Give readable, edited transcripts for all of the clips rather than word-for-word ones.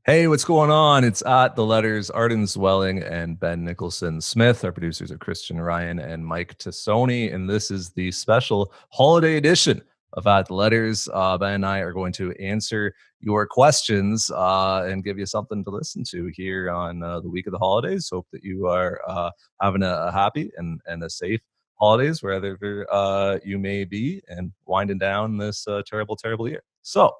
Hey, what's going on? It's at the letters Arden Zwelling and Ben Nicholson Smith. Our producers are Christian Ryan and Mike Tassoni, and this is the special holiday edition of At the Letters. Ben and I are going to answer your questions and give you something to listen to here on the week of the holidays. Hope that you are having a happy and a safe holidays wherever you may be, and winding down this terrible year. So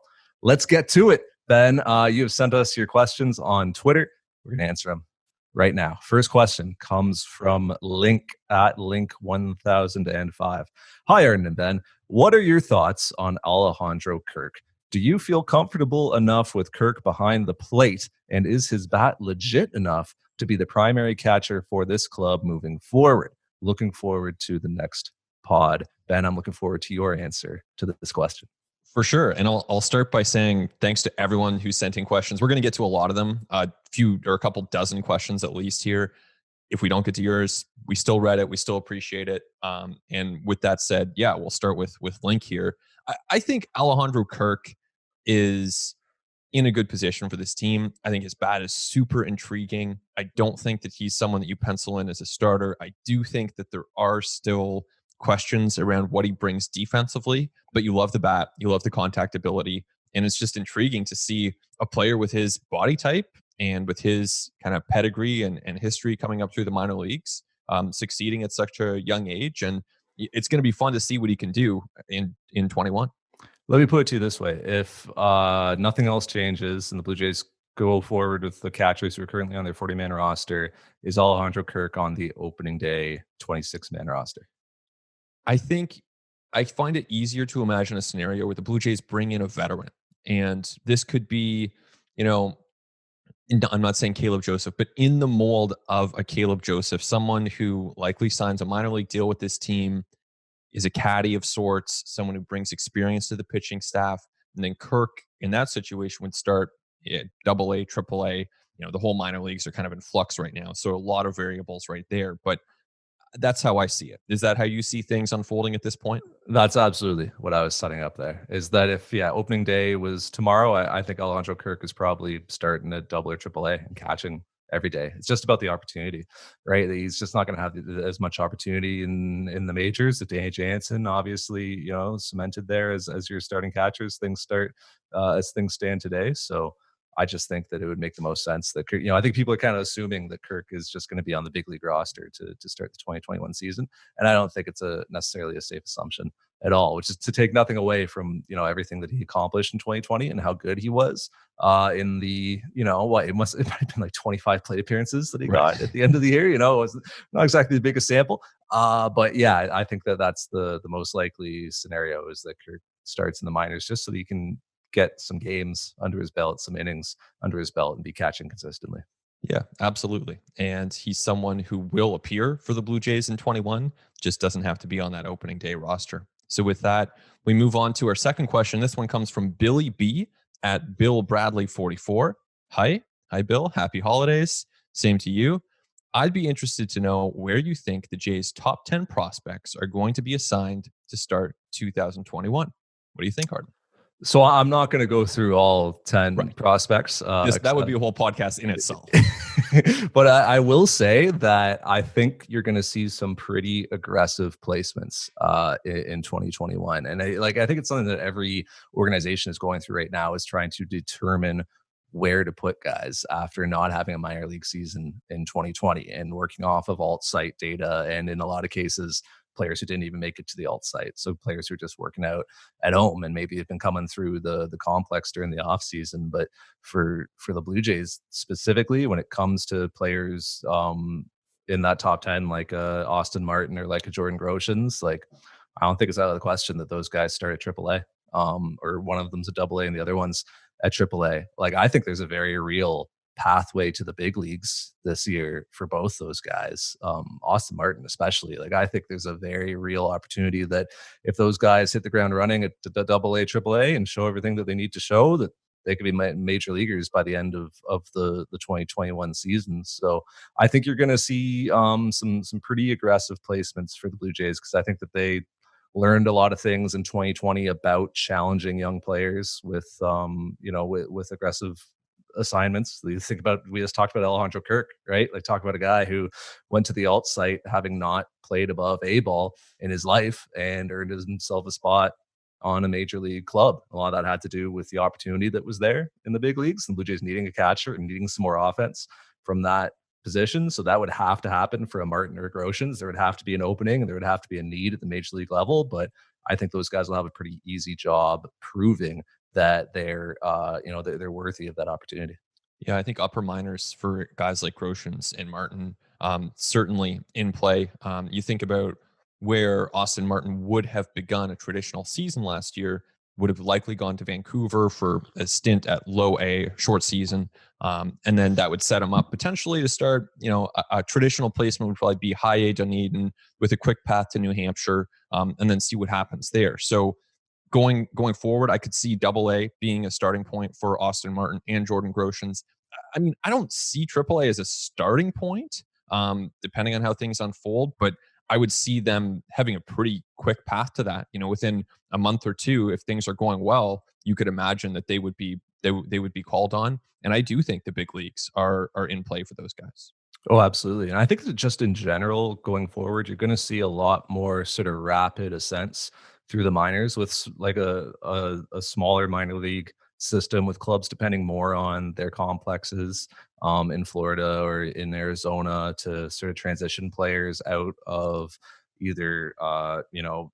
let's get to it. Ben, you have sent us your questions on Twitter. We're going to answer them right now. First question comes from Link at Link1005. Hi, Arden and Ben. What are your thoughts on Alejandro Kirk? Do you feel comfortable enough with Kirk behind the plate? And is his bat legit enough to be the primary catcher for this club moving forward? Looking forward to the next pod. Ben, I'm looking forward to your answer to this question. For sure. And I'll start by saying thanks to everyone who sent in questions. We're going to get to a lot of them, a couple dozen questions at least here. If we don't get to yours, we still read it. We still appreciate it. And with that said, yeah, we'll start with Link here. I think Alejandro Kirk is in a good position for this team. I think his bat is super intriguing. I don't think that he's someone that you pencil in as a starter. I do think that there are still questions around what he brings defensively, but you love the bat, you love the contact ability, and it's just intriguing to see a player with his body type and with his kind of pedigree and history coming up through the minor leagues, succeeding at such a young age. And it's going to be fun to see what he can do in 21. Let me put it to you this way. If nothing else changes and the Blue Jays go forward with the catchers who are currently on their 40-man roster, is Alejandro Kirk on the opening day 26-man roster? I think I find it easier to imagine a scenario where the Blue Jays bring in a veteran. And this could be, I'm not saying Caleb Joseph, but in the mold of a Caleb Joseph, someone who likely signs a minor league deal with this team, is a caddy of sorts, someone who brings experience to the pitching staff. And then Kirk, in that situation, would start double A, triple A. The whole minor leagues are kind of in flux right now. So a lot of variables right there. But that's how I see it. Is that how you see things unfolding at this point? That's absolutely what I was setting up there. Is that if opening day was tomorrow, I think Alejandro Kirk is probably starting at double or triple A and catching every day. It's just about the opportunity, right? He's just not going to have as much opportunity in the majors. The Danny Jansen, obviously, cemented there as your starting catchers. Things start as things stand today. So I just think that it would make the most sense that Kirk, I think people are kind of assuming that Kirk is just going to be on the big league roster to start the 2021 season. And I don't think it's necessarily a safe assumption at all, which is to take nothing away from, everything that he accomplished in 2020 and how good he was in the, it might have been like 25 plate appearances that he got at the end of the year. It was not exactly the biggest sample. But yeah, I think that's the most likely scenario is that Kirk starts in the minors just so that he can get some games under his belt, some innings under his belt, and be catching consistently. Yeah, absolutely. And he's someone who will appear for the Blue Jays in 21, just doesn't have to be on that opening day roster. So with that, we move on to our second question. This one comes from Billy B at Bill Bradley 44. Hi, Bill. Happy holidays. Same to you. I'd be interested to know where you think the Jays' top 10 prospects are going to be assigned to start 2021. What do you think, Arden? So I'm not going to go through all 10 prospects. That would be a whole podcast in itself. But I will say that I think you're going to see some pretty aggressive placements in 2021. And I think it's something that every organization is going through right now, is trying to determine where to put guys after not having a minor league season in 2020 and working off of alt site data. And in a lot of cases, players who didn't even make it to the alt site. So players who are just working out at home and maybe have been coming through the complex during the off season. But for the Blue Jays specifically, when it comes to players in that top 10, like Austin Martin or like a Jordan Groshans, I don't think it's out of the question that those guys start at AAA, or one of them's a AA and the other one's at AAA. I think there's a very real pathway to the big leagues this year for both those guys. Austin Martin especially, I think there's a very real opportunity that if those guys hit the ground running at the AA, AAA and show everything that they need to show, that they could be major leaguers by the end of the 2021 season. So I think you're going to see some pretty aggressive placements for the Blue Jays, because I think that they learned a lot of things in 2020 about challenging young players with aggressive assignments. You think about, we just talked about Alejandro Kirk, right? Like, talk about a guy who went to the alt site having not played above A ball in his life and earned himself a spot on a major league club. A lot of that had to do with the opportunity that was there in the big leagues, and Blue Jays needing a catcher and needing some more offense from that position. So that would have to happen for a Martin or a Groshans. There would have to be an opening and there would have to be a need at the major league level. But I think those guys will have a pretty easy job proving that they're worthy of that opportunity. Yeah, I think upper minors for guys like Groshans and Martin, certainly in play. You think about where Austin Martin would have begun a traditional season last year, would have likely gone to Vancouver for a stint at low A, short season. And then that would set him up potentially to start, a traditional placement would probably be high A Dunedin with a quick path to New Hampshire, and then see what happens there. So going forward, I could see Double A being a starting point for Austin Martin and Jordan Groshans. I mean, I don't see Triple A as a starting point, depending on how things unfold, but I would see them having a pretty quick path to that. Within a month or two, if things are going well, you could imagine that they would be called on. And I do think the big leagues are in play for those guys. Oh, absolutely. And I think that just in general, going forward, you're going to see a lot more sort of rapid ascents through the minors with like a smaller minor league system with clubs depending more on their complexes in Florida or in Arizona to sort of transition players out of either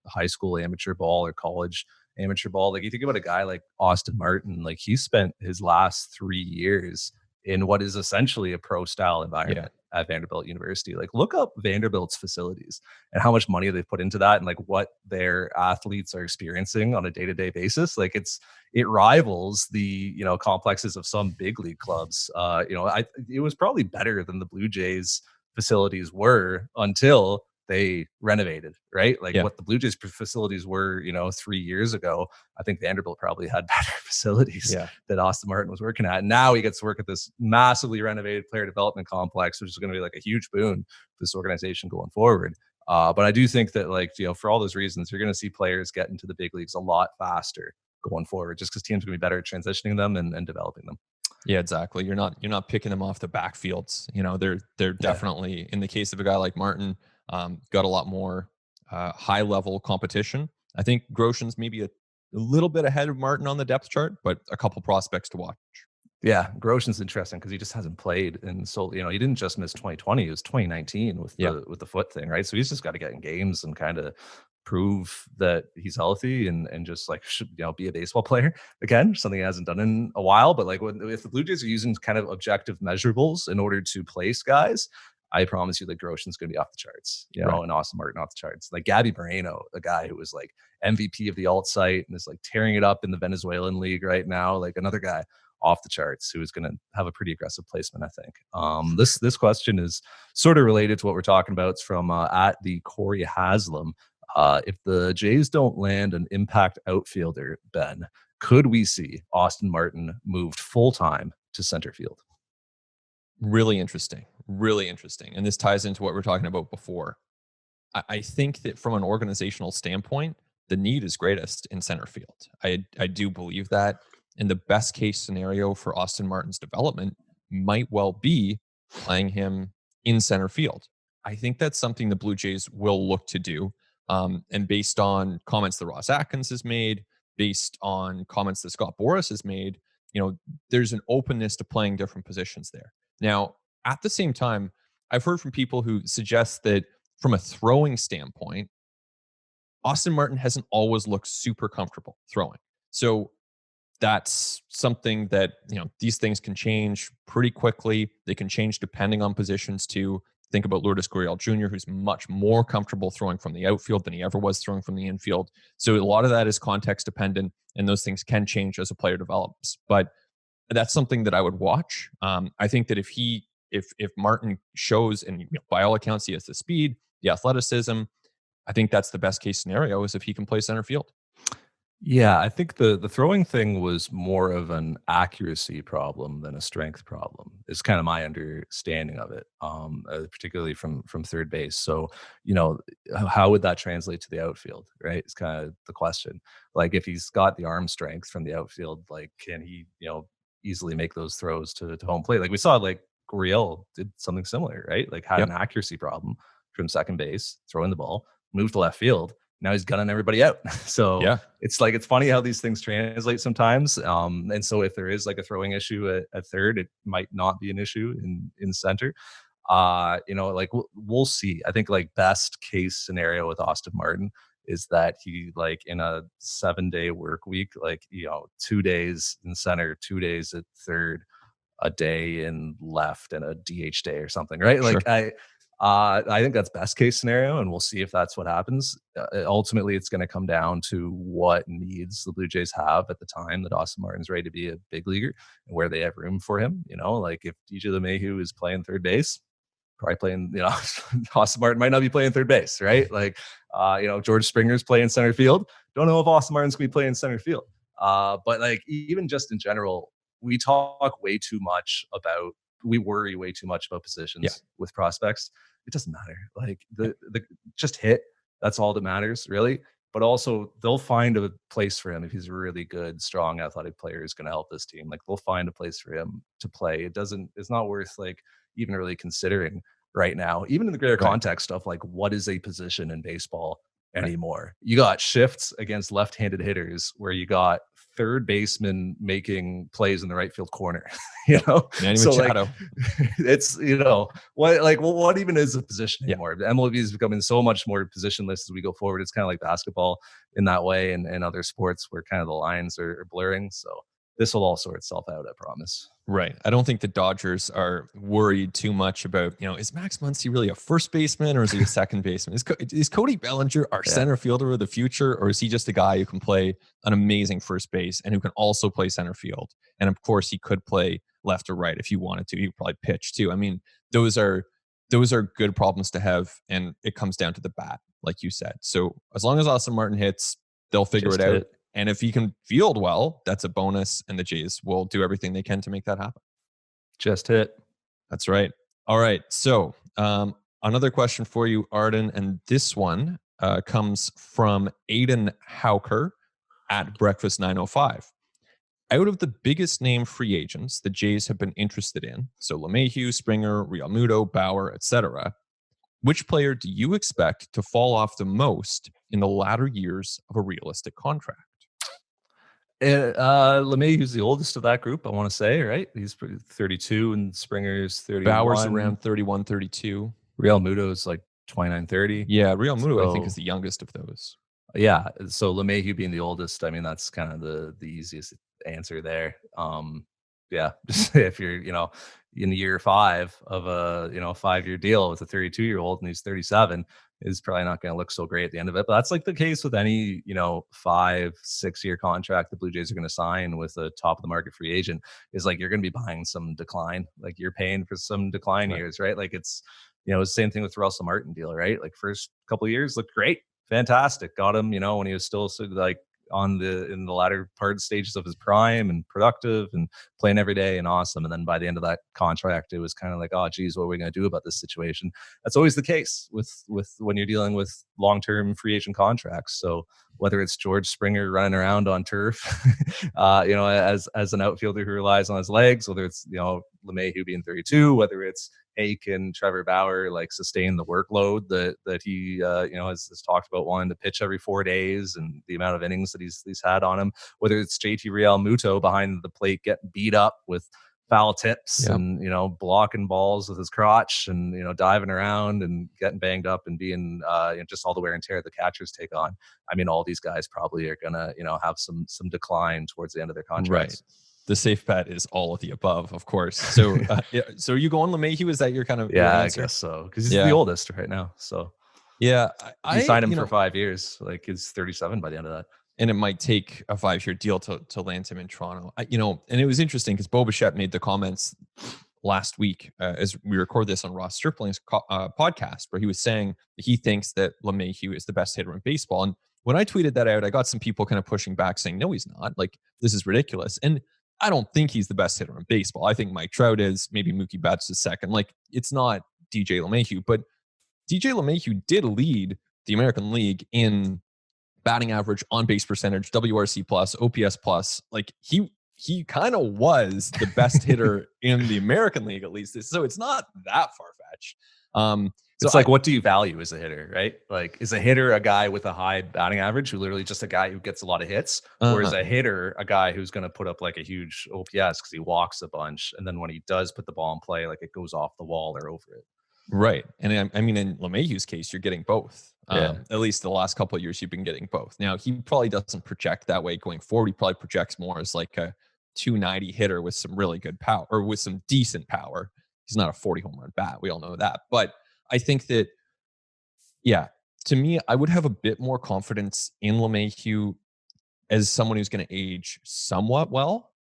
high school amateur ball or college amateur ball. Like, you think about a guy like Austin Martin, like, he spent his last 3 years in what is essentially a pro style environment at Vanderbilt University. Like, look up Vanderbilt's facilities and how much money they've put into that and like what their athletes are experiencing on a day-to-day basis. Like, it rivals the, complexes of some big league clubs. It was probably better than the Blue Jays facilities were until they renovated, right? Like, Yeah. what the Blue Jays facilities were, 3 years ago, I think Vanderbilt probably had better facilities that Austin Martin was working at. And now he gets to work at this massively renovated player development complex, which is going to be like a huge boon for this organization going forward. But I do think that, like, for all those reasons, you're going to see players get into the big leagues a lot faster going forward, just because teams are going to be better at transitioning them and developing them. Yeah, exactly. You're not picking them off the backfields. They're definitely, in the case of a guy like Martin, got a lot more high level competition. I think Groshans maybe a little bit ahead of Martin on the depth chart, but a couple prospects to watch. Yeah, Grosjean's interesting because he just hasn't played, and so he didn't just miss 2020; it was 2019 with the foot thing, right? So he's just got to get in games and kind of prove that he's healthy and just like should be a baseball player again, something he hasn't done in a while. But like, if the Blue Jays are using kind of objective measurables in order to place guys, I promise you that Grosjean's going to be off the charts, and Austin Martin off the charts. Like Gabby Moreno, a guy who was like MVP of the alt site and is like tearing it up in the Venezuelan league right now, like another guy off the charts who is going to have a pretty aggressive placement, I think. This question is sort of related to what we're talking about. It's from at the Corey Haslam. If the Jays don't land an impact outfielder, Ben, could we see Austin Martin moved full-time to center field? Really interesting. And this ties into what we we're talking about before. I think that from an organizational standpoint, the need is greatest in center field. I do believe that. And the best case scenario for Austin Martin's development might well be playing him in center field. I think that's something the Blue Jays will look to do. And based on comments that Ross Atkins has made, based on comments that Scott Boras has made, there's an openness to playing different positions there. Now, at the same time, I've heard from people who suggest that from a throwing standpoint, Austin Martin hasn't always looked super comfortable throwing. So that's something that, these things can change pretty quickly. They can change depending on positions too. Think about Lourdes Gurriel Jr., who's much more comfortable throwing from the outfield than he ever was throwing from the infield. So a lot of that is context dependent, and those things can change as a player develops. But that's something that I would watch. I think that if Martin shows, and by all accounts he has the speed, the athleticism, I think that's the best case scenario is if he can play center field. Yeah, I think the throwing thing was more of an accuracy problem than a strength problem. Is kind of my understanding of it, particularly from third base. So, how would that translate to the outfield? Right, it's kind of the question. Like, if he's got the arm strength from the outfield, like, can he, easily make those throws to home plate. Like we saw, like Gurriel did something similar, right? Like had an accuracy problem from second base, throwing the ball, moved to left field. Now he's gunning everybody out. So it's like, it's funny how these things translate sometimes. And so if there is like a throwing issue at third, it might not be an issue in center. Like we'll see. I think like best case scenario with Austin Martin is that he, like in a 7-day work week, like, 2 days in center, 2 days at third, a day in left, and a DH day or something, right? Sure. Like I think that's best case scenario, and we'll see if that's what happens. Ultimately, it's going to come down to what needs the Blue Jays have at the time that Austin Martin's ready to be a big leaguer, and where they have room for him. Like if DJ LeMahieu is playing third base, probably playing, Austin Martin might not be playing third base, right? Like, George Springer's playing center field. Don't know if Austin Martin's going to be playing center field. But like, even just in general, we worry way too much about positions with prospects. It doesn't matter. Like the just hit. That's all that matters, really. But also, they'll find a place for him if he's a really good, strong, athletic player who's going to help this team. Like they'll find a place for him to play. It's not worth like even really considering right now, even in the greater context of like, what is a position in baseball anymore? You got shifts against left-handed hitters where you got third baseman making plays in the right field corner. So like, it's what even is a position anymore? MLB is becoming so much more positionless as we go forward. It's kind of like basketball in that way, and other sports where kind of the lines are blurring. So this will all sort itself out, I promise. Right. I don't think the Dodgers are worried too much about, is Max Muncy really a first baseman or is he a second baseman? Is Cody Bellinger our center fielder of the future, or is he just a guy who can play an amazing first base and who can also play center field? And of course, he could play left or right if he wanted to. He could probably pitch too. I mean, those are good problems to have, and it comes down to the bat, like you said. So as long as Austin Martin hits, they'll figure it out. And if he can field well, that's a bonus, and the Jays will do everything they can to make that happen. Just hit. That's right. All right. So another question for you, Arden, and this one comes from Aiden Hauker at Breakfast 905. Out of the biggest name free agents the Jays have been interested in, so LeMahieu, Springer, Realmuto, Bauer, etc., which player do you expect to fall off the most in the latter years of a realistic contract? LeMahieu's the oldest of that group, I want to say, right? He's 32 and Springer's 31. Bauer's around 31, 32. Realmuto's like 29, 30. Yeah, Realmuto, I think, is the youngest of those. Yeah, so LeMahieu being the oldest, I mean, that's kind of the easiest answer there. If you're, in year 5 of a 5-year deal with a 32-year-old and he's 37, is probably not going to look so great at the end of it. But that's like the case with any 5-6 year contract the Blue Jays are going to sign with a top of the market free agent. Is like, you're going to be buying some decline, like you're paying for some decline years, right? Like it's the same thing with the Russell Martin deal, right? Like first couple of years looked great, fantastic, got him when he was still like in the latter part stages of his prime and productive and playing every day and awesome. And then by the end of that contract, it was kind of like, oh geez, what are we going to do about this situation? That's always the case with when you're dealing with long-term free agent contracts. So whether it's George Springer running around on turf, as an outfielder who relies on his legs, whether it's, LeMahieu being 32, whether it's can Trevor Bauer like sustain the workload that he has talked about wanting to pitch every 4 days and the amount of innings that he's had on him, whether it's JT Realmuto behind the plate getting beat up with foul tips and blocking balls with his crotch and diving around and getting banged up and being just all the wear and tear the catchers take on. I mean, all these guys probably are gonna have some decline towards the end of their contracts. Right. The safe bet is all of the above, of course. So, so are you going LeMahieu? Is that your kind of your answer? I guess so, because he's the oldest right now. So yeah, I signed him for 5 years. Like he's 37 by the end of that, and it might take a 5-year deal to land him in Toronto. And it was interesting because Bo Bichette made the comments last week as we record this on Ross Stripling's podcast, where he was saying that he thinks that LeMahieu is the best hitter in baseball. And when I tweeted that out, I got some people kind of pushing back, saying, "No, he's not. Like this is ridiculous." And I don't think he's the best hitter in baseball. I think Mike Trout is, maybe Mookie Betts is second. Like it's not DJ LeMahieu, but DJ LeMahieu did lead the American League in batting average, on base percentage, WRC plus, OPS plus. Like he he kind of was the best hitter in the American League, at least. So it's not that far-fetched. It's like, what do you value as a hitter, right? Like, is a hitter a guy with a high batting average who literally just a guy who gets a lot of hits? Or is a hitter a guy who's going to put up like a huge OPS because he walks a bunch, and then when he does put the ball in play, like it goes off the wall or over it? Right. And I mean, in LeMahieu's case, you're getting both. Yeah. At least the last couple of years, you've been getting both. Now, he probably doesn't project that way going forward. He probably projects more as like a 290 hitter with some really good power, or with some decent power. He's not a 40 home run bat. We all know that. But I think that, yeah, to me, I would have a bit more confidence in LeMahieu as someone who's going to age somewhat well.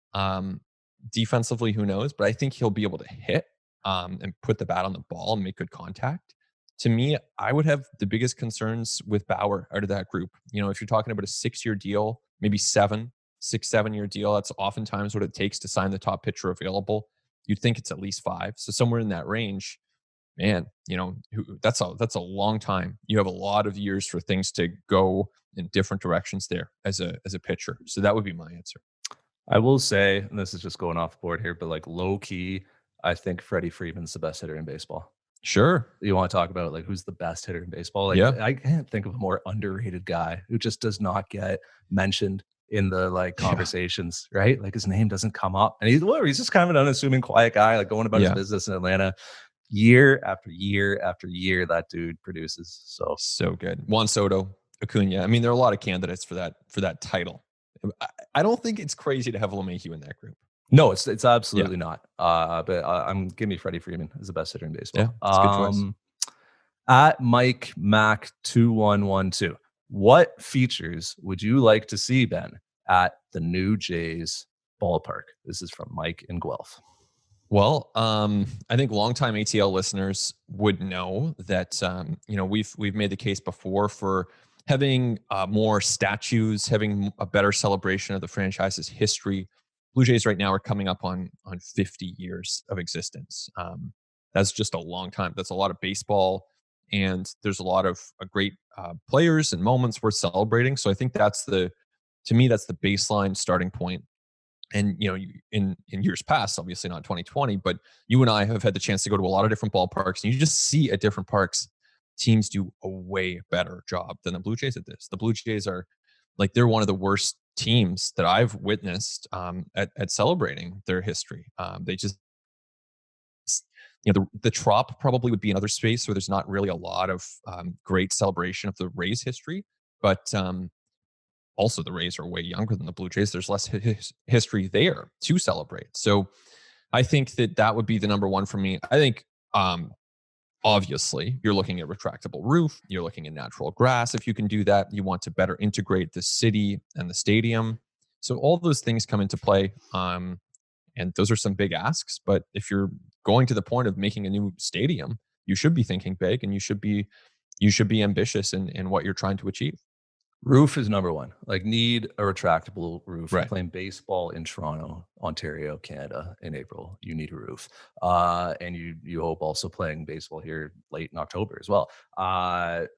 Defensively, who knows? But I think he'll be able to hit and put the bat on the ball and make good contact. To me, I would have the biggest concerns with Bauer out of that group. You know, if you're talking about a 6-year deal, maybe 7-year deal, that's oftentimes what it takes to sign the top pitcher available. You'd think it's at least 5. So somewhere in that range, man, you know, that's a long time. You have a lot of years for things to go in different directions there as a pitcher. So that would be my answer. I will say, and this is just going off the board here, but like low key, I think Freddie Freeman's the best hitter in baseball. Sure. You want to talk about like who's the best hitter in baseball? Like, yeah. I can't think of a more underrated guy who just does not get mentioned in the like conversations, right? Like his name doesn't come up, and he's just kind of an unassuming, quiet guy, like going about his business in Atlanta. Year after year after year, that dude produces. So good. Juan Soto, Acuna. I mean, there are a lot of candidates for that title. I don't think it's crazy to have LeMahieu in that group. No, it's absolutely not. But I'm give me Freddie Freeman as the best hitter in baseball. Yeah, it's a good choice. At Mike Mac 2112, what features would you like to see, Ben, at the new Jays ballpark? This is from Mike in Guelph. Well, I think longtime ATL listeners would know that you know, we've made the case before for having more statues, having a better celebration of the franchise's history. Blue Jays right now are coming up on 50 years of existence. That's just a long time. That's a lot of baseball, and there's a lot of great players and moments worth celebrating. So I think to me, that's the baseline starting point. And, you know, in years past, obviously not 2020, but you and I have had the chance to go to a lot of different ballparks, and you just see at different parks, teams do a way better job than the Blue Jays at this. The Blue Jays are like, they're one of the worst teams that I've witnessed at celebrating their history. They just, you know, the Trop probably would be another space where there's not really a lot of great celebration of the Rays history, but also the Rays are way younger than the Blue Jays. There's less history there to celebrate. So I think that would be the number one for me. I think obviously you're looking at retractable roof, you're looking at natural grass. If you can do that, you want to better integrate the city and the stadium. So all those things come into play. And those are some big asks, but if you're going to the point of making a new stadium, you should be thinking big, and you should be ambitious in what you're trying to achieve. Roof is number one. Like, need a retractable roof. Right. You're playing baseball in Toronto, Ontario, Canada in April. You need a roof. And you hope also playing baseball here late in October as well.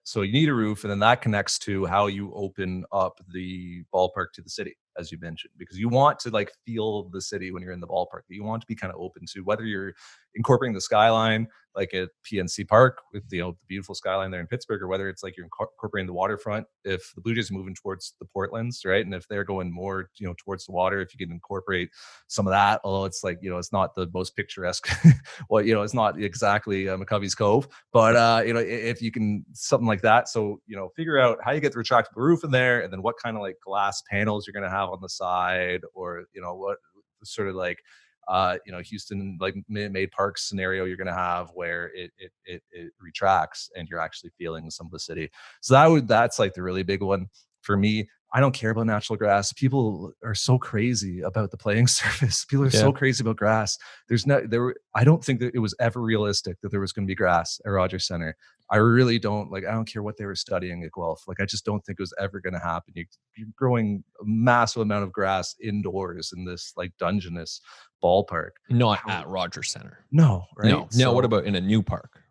So you need a roof, and then that connects to how you open up the ballpark to the city, as you mentioned, because you want to like feel the city when you're in the ballpark. You want to be kind of open to whether you're incorporating the skyline like at PNC Park with the beautiful skyline there in Pittsburgh, or whether it's like you're incorporating the waterfront. If the Blue Jays are moving towards the Portlands, right, and if they're going more towards the water, if you can incorporate some of that, although it's like it's not the most picturesque well, it's not exactly McCovey's Cove, but if you can something like that. So figure out how you get the retractable roof in there, and then what kind of like glass panels you're going to have on the side, or what sort of like Houston like made park scenario you're going to have where it retracts and you're actually feeling some of the city. So that's like the really big one for me. I don't care about natural grass. People are so crazy about the playing surface. People are so crazy about grass. I don't think that it was ever realistic that there was going to be grass at Rogers Center. I really don't. Like, I don't care what they were studying at Guelph. Like, I just don't think it was ever going to happen. You're growing a massive amount of grass indoors in this like Dungeness ballpark. Not at Rogers Center. No, right? No. What about in a new park?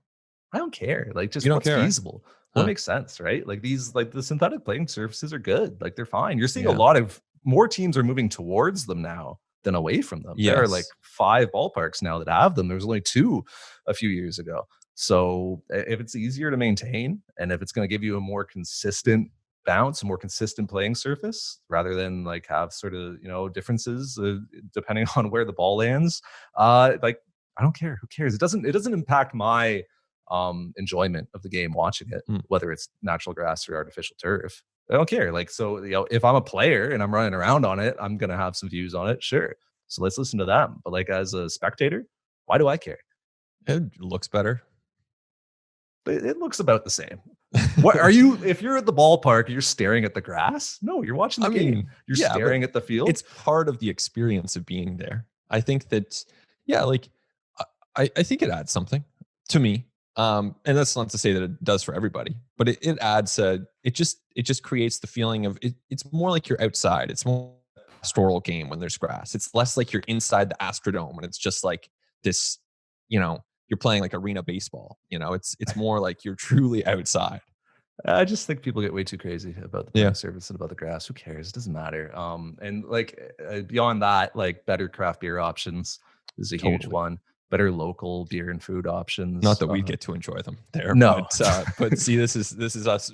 I don't care. Like, just what's feasible. What makes sense, right? Like the synthetic playing surfaces are good. Like, they're fine. You're seeing a lot of more teams are moving towards them now than away from them. There are like Yes. 5 ballparks now that have them. There was only 2 a few years ago. So if it's easier to maintain and if it's going to give you a more consistent bounce, a more consistent playing surface rather than like have sort of, differences depending on where the ball lands, like I don't care. Who cares? It doesn't impact my enjoyment of the game watching it, Mm. whether it's natural grass or artificial turf. I don't care. Like, so, if I'm a player and I'm running around on it, I'm going to have some views on it. Sure. So let's listen to them. But like as a spectator, why do I care? It looks better. It looks about the same. What are you, if you're at the ballpark, you're staring at the grass? No, you're watching the game. You're yeah, but staring at the field. it's part of the experience of being there. I think that, yeah, like I think it adds something to me. And that's not to say that it does for everybody, but it adds it just creates the feeling of it's more like you're outside. It's more a pastoral game when there's grass. It's less like you're inside the Astrodome and it's just like this, you're playing like arena baseball. It's more like you're truly outside. I just think people get way too crazy about the Yeah. playing surface and about the grass. Who cares? It doesn't matter. And like beyond that, like better craft beer options is a huge Totally. one. Better local beer and food options. Not that we get to enjoy them there, No. but see, this is us,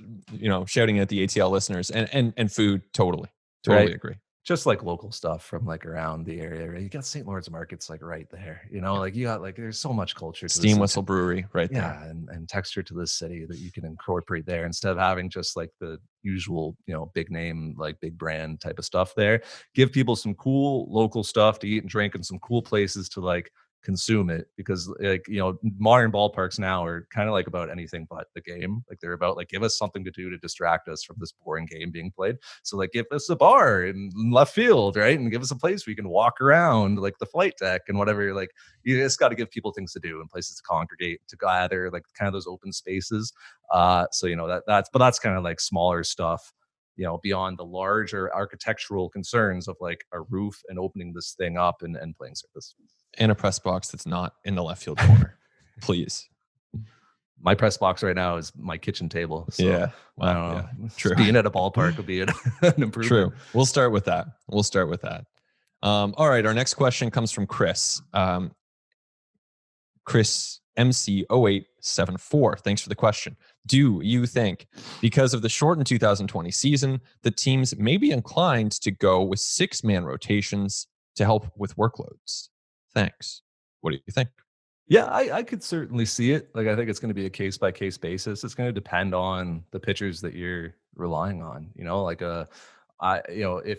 shouting at the ATL listeners and food. Totally Right. agree. Just like local stuff from like around the area. Right? You got St. Lawrence markets like right there. Like you got like there's so much culture to Steam this Whistle Brewery right there. yeah, and texture to this city that you can incorporate there instead of having just like the usual, big name, like big brand type of stuff there. Give people some cool local stuff to eat and drink and some cool places to like consume it because like modern ballparks now are kind of like about anything but the game. Like they're about like give us something to do to distract us from this boring game being played. So like give us a bar in left field, right? And give us a place where you can walk around like the flight deck and whatever. Like you just got to give people things to do and places to congregate, to gather, like kind of those open spaces. So that's kind of like smaller stuff, beyond the larger architectural concerns of like a roof and opening this thing up and playing surface. And a press box that's not in the left field corner, please. My press box right now is my kitchen table. So yeah, I don't know. Yeah. True. Being at a ballpark would be an improvement. True. We'll start with that. All right. Our next question comes from Chris. Chris MC0874. Thanks for the question. Do you think, because of the shortened 2020 season, the teams may be inclined to go with 6-man rotations to help with workloads? Thanks. What do you think? Yeah, I could certainly see it. Like, I think it's going to be a case by case basis. It's going to depend on the pitchers that you're relying on. If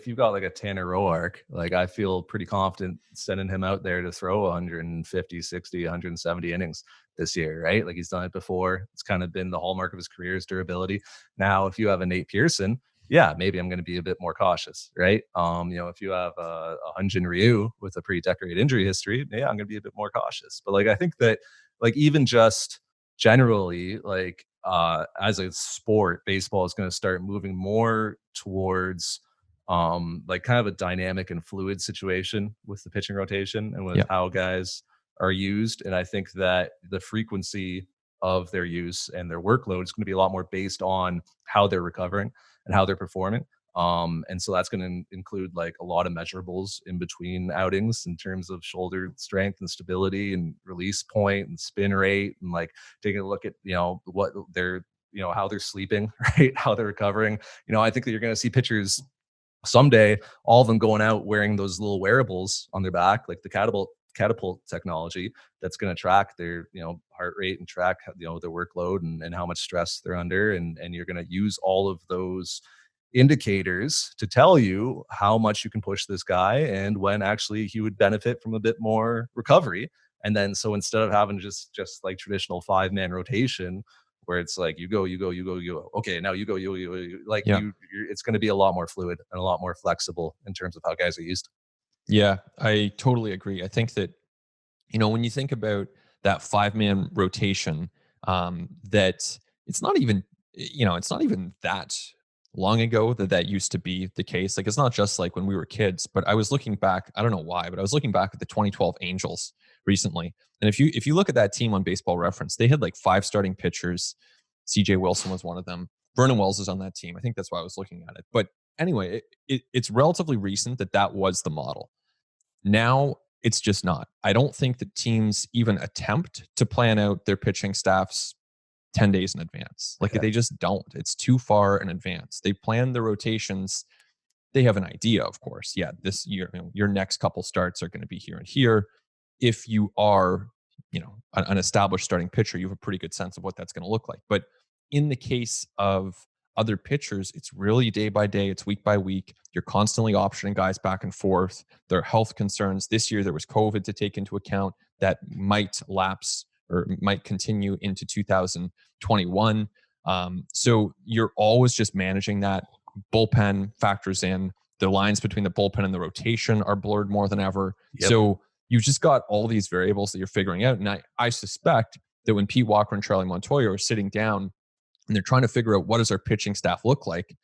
you've got like a Tanner Roark, like I feel pretty confident sending him out there to throw 150, 60, 170 innings this year, right? Like he's done it before. It's kind of been the hallmark of his career is durability. Now, if you have a Nate Pearson, yeah, maybe I'm going to be a bit more cautious, right? If you have a Hyun-Jin Ryu with a pretty decorated injury history, yeah, I'm going to be a bit more cautious. But like, I think that like even just generally, like as a sport, baseball is going to start moving more towards like kind of a dynamic and fluid situation with the pitching rotation and with how guys are used. And I think that the frequency of their use and their workload is going to be a lot more based on how they're recovering and how they're performing. And so that's going to include like a lot of measurables in between outings in terms of shoulder strength and stability and release point and spin rate and like taking a look at, what they're, how they're sleeping, right? How they're recovering. I think that you're going to see pitchers someday, all of them going out wearing those little wearables on their back, like the catapult technology that's going to track their heart rate and track their workload and how much stress they're under, and you're going to use all of those indicators to tell you how much you can push this guy and when actually he would benefit from a bit more recovery. And then so instead of having just like traditional 5-man rotation where it's like you go, okay, now you go, you like it's going to be a lot more fluid and a lot more flexible in terms of how guys are used. Yeah, I totally agree. I think that, when you think about that 5-man rotation, that it's not even that long ago that used to be the case. Like, it's not just like when we were kids, but I was looking back, I don't know why, but I was looking back at the 2012 Angels recently. And if you look at that team on Baseball Reference, they had like 5 starting pitchers. CJ Wilson was one of them. Vernon Wells is on that team. I think that's why I was looking at it. But anyway, it's relatively recent that was the model. Now it's just not. I don't think that teams even attempt to plan out their pitching staffs 10 days in advance. Like Yeah. they just don't. It's too far in advance. They plan the rotations. They have an idea, of course. Yeah, this year, your next couple starts are going to be here and here. If you are, an established starting pitcher, you have a pretty good sense of what that's going to look like. But in the case of other pitchers, it's really day by day, it's week by week. You're constantly optioning guys back and forth. There are health concerns. This year, there was COVID to take into account that might lapse or might continue into 2021. So you're always just managing that. Bullpen factors in. The lines between the bullpen and the rotation are blurred more than ever. Yep. So you've just got all these variables that you're figuring out. And I suspect that when Pete Walker and Charlie Montoya are sitting down and they're trying to figure out what does our pitching staff look like,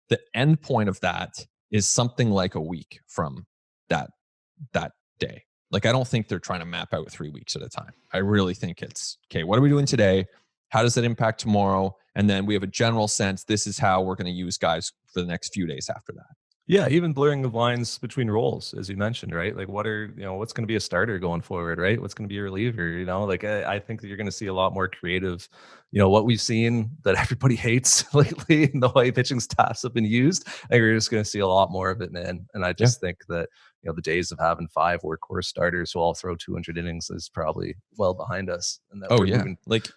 the end point of that is something like a week from that day. Like, I don't think they're trying to map out 3 weeks at a time. I really think it's, okay, what are we doing today? How does that impact tomorrow? And then we have a general sense, this is how we're going to use guys for the next few days after that. Yeah, even blurring of lines between roles, as you mentioned, right? Like, what's going to be a starter going forward, right? What's going to be a reliever? Like, I think that you're going to see a lot more creative. What we've seen that everybody hates lately in the way pitching staffs have been used. I think you're just going to see a lot more of it, man. And I just think that the days of having 5 workhorse starters who all throw 200 innings is probably well behind us. And that moving like,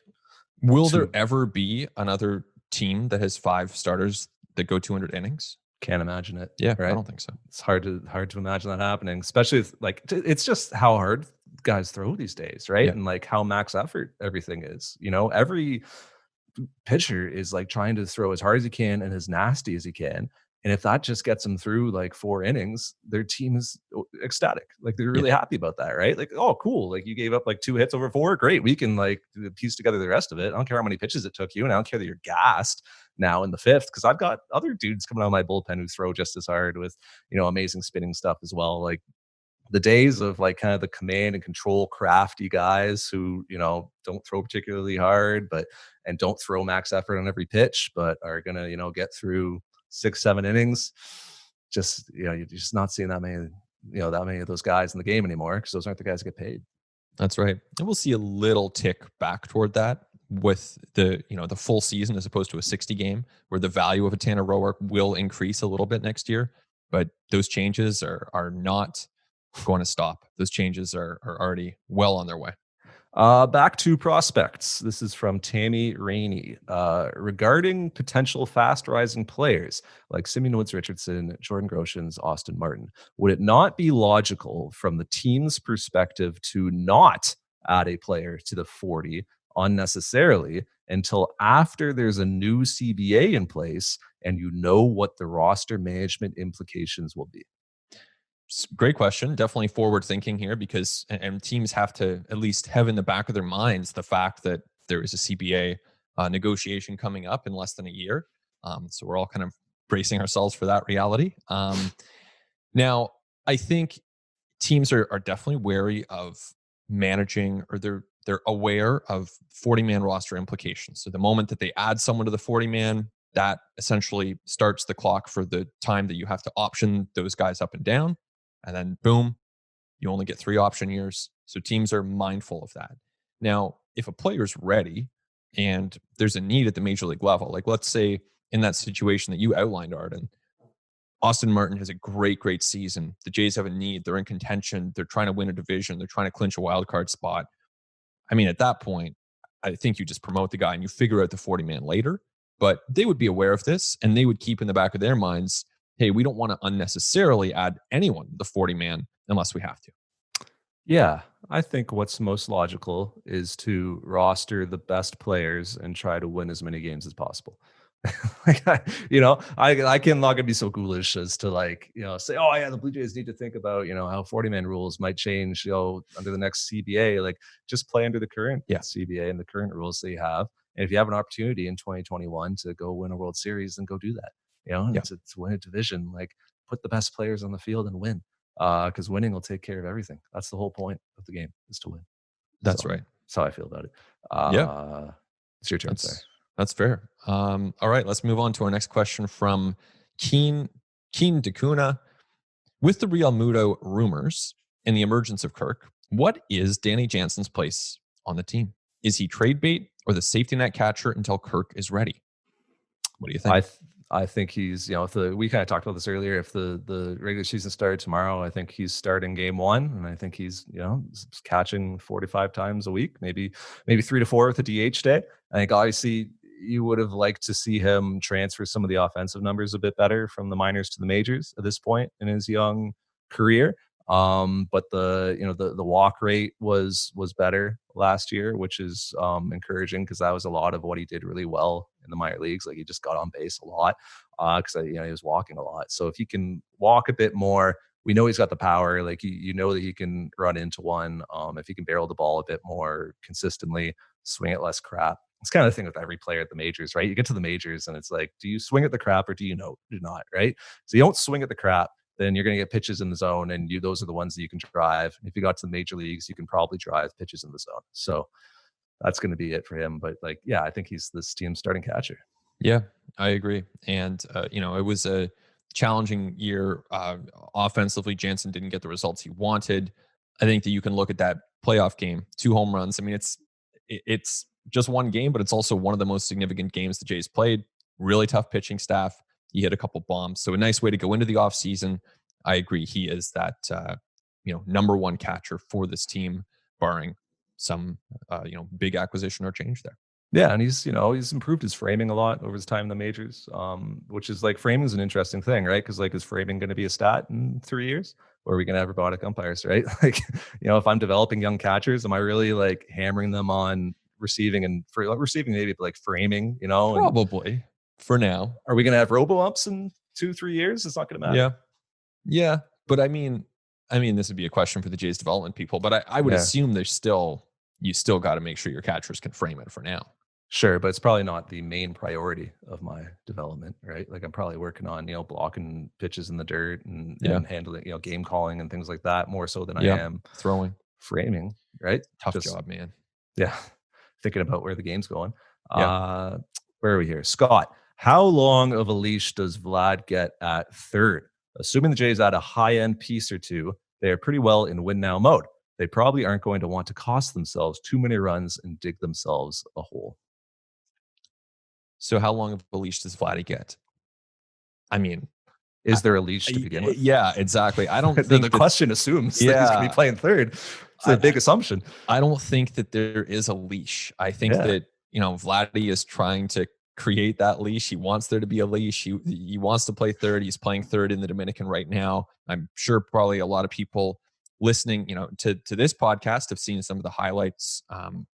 will there ever be another team that has 5 starters that go 200 innings? Can't imagine it. Yeah, right? I don't think so. It's hard to imagine that happening, especially it's just how hard guys throw these days, right? Yeah. And like how max effort everything is. Every pitcher is like trying to throw as hard as he can and as nasty as he can. And if that just gets them through like 4 innings, their team is ecstatic. Like they're really happy about that, right? Like, oh, cool. Like you gave up like 2 hits over 4. Great. We can like piece together the rest of it. I don't care how many pitches it took you. And I don't care that you're gassed now in the 5th, because I've got other dudes coming out of my bullpen who throw just as hard with, amazing spinning stuff as well. Like the days of like kind of the command and control crafty guys who, don't throw particularly hard, and don't throw max effort on every pitch, but are going to, get through 6-7 innings. Just, you're just not seeing that many of those guys in the game anymore, because those aren't the guys that get paid. That's right. And we'll see a little tick back toward that with the full season as opposed to a 60 game, where the value of a Tanner Roark will increase a little bit next year. But those changes are not going to stop. Those changes are already well on their way. Back to prospects. This is from Tammy Rainey. Regarding potential fast rising players like Simeon Woods Richardson, Jordan Groshans, Austin Martin, would it not be logical from the team's perspective to not add a player to the 40 unnecessarily until after there's a new CBA in place and what the roster management implications will be? Great question. Definitely forward thinking here, because and teams have to at least have in the back of their minds the fact that there is a CBA negotiation coming up in less than a year. So we're all kind of bracing ourselves for that reality. Now, I think teams are definitely wary of managing, or they're aware of 40-man roster implications. So the moment that they add someone to the 40-man, that essentially starts the clock for the time that you have to option those guys up and down. And then boom, you only get 3 option years. So teams are mindful of that. Now, if a player's ready and there's a need at the major league level, like let's say in that situation that you outlined, Arden, Austin Martin has a great season. The Jays have a need. They're in contention. They're trying to win a division. They're trying to clinch a wild card spot. I mean, at that point, I think you just promote the guy and you figure out the 40-man later. But they would be aware of this, and they would keep in the back of their minds, hey, we don't want to unnecessarily add anyone to the 40-man unless we have to. Yeah, I think what's most logical is to roster the best players and try to win as many games as possible. I can not gonna be so ghoulish as to say, oh yeah, the Blue Jays need to think about how 40-man rules might change under the next CBA. Like just play under the current CBA and the current rules that you have. And if you have an opportunity in 2021 to go win a World Series, then go do that. To win a division, like put the best players on the field and win. Because winning will take care of everything. That's the whole point of the game, is to win. That's right. That's how I feel about it. It's your turn. That's fair. All right, let's move on to our next question from Keen Dakuna. With the Real Muto rumors, and the emergence of Kirk, what is Danny Jansen's place on the team? Is he trade bait or the safety net catcher until Kirk is ready? What do you think? I think he's, if we kind of talked about this earlier, if the regular season started tomorrow, I think he's starting game one, and I think he's, catching 45 times a week, maybe 3 to 4 with a DH day. I think obviously you would have liked to see him transfer some of the offensive numbers a bit better from the minors to the majors at this point in his young career. But the walk rate was better last year, which is encouraging, because that was a lot of what he did really well in the minor leagues. Like, he just got on base a lot because he was walking a lot. So if he can walk a bit more, we know he's got the power. Like, you know that he can run into one. If he can barrel the ball a bit more consistently, swing it less crap. It's kind of the thing with every player at the majors, right? You get to the majors and it's like, do you swing at the crap or do not, right? So you don't swing at the crap, then you're going to get pitches in the zone, and those are the ones that you can drive. If you got to the major leagues, you can probably drive pitches in the zone. So that's going to be it for him. But I think he's this team's starting catcher. Yeah, I agree. And, it was a challenging year. Offensively, Jansen didn't get the results he wanted. I think that you can look at that playoff game, 2 home runs. I mean, it's just one game, but it's also one of the most significant games the Jays played. Really tough pitching staff. He hit a couple bombs. So a nice way to go into the offseason. I agree. He is that, number one catcher for this team, barring some, big acquisition or change there. Yeah, and he's improved his framing a lot over his time in the majors, which is framing is an interesting thing, right? Because is framing going to be a stat in 3 years, or are we going to have robotic umpires, right? If I'm developing young catchers, am I really hammering them on receiving and receiving maybe, but framing, Probably for now. Are we going to have robo umps in 2-3 years? It's not going to matter. Yeah. But I mean, this would be a question for the Jays development people, but I would assume you still got to make sure your catchers can frame it for now. Sure, but it's probably not the main priority of my development, right? I'm probably working on, blocking pitches in the dirt and handling, game calling and things like that more so than I am throwing, framing, right? Tough job, man. Yeah. Thinking about where the game's going. Where are we here? Scott, how long of a leash does Vlad get at third? Assuming the Jays add a high-end piece or two, they are pretty well in win-now mode. They probably aren't going to want to cost themselves too many runs and dig themselves a hole. So how long of a leash does Vladdy get? I mean, is there a leash to begin with? Yeah, exactly. I don't think the question assumes that he's going to be playing third. It's a big assumption. I don't think that there is a leash. I think that, Vladdy is trying to create that leash. He wants there to be a leash. He wants to play third. He's playing third in the Dominican right now. I'm sure probably a lot of people listening, to this podcast have seen some of the highlights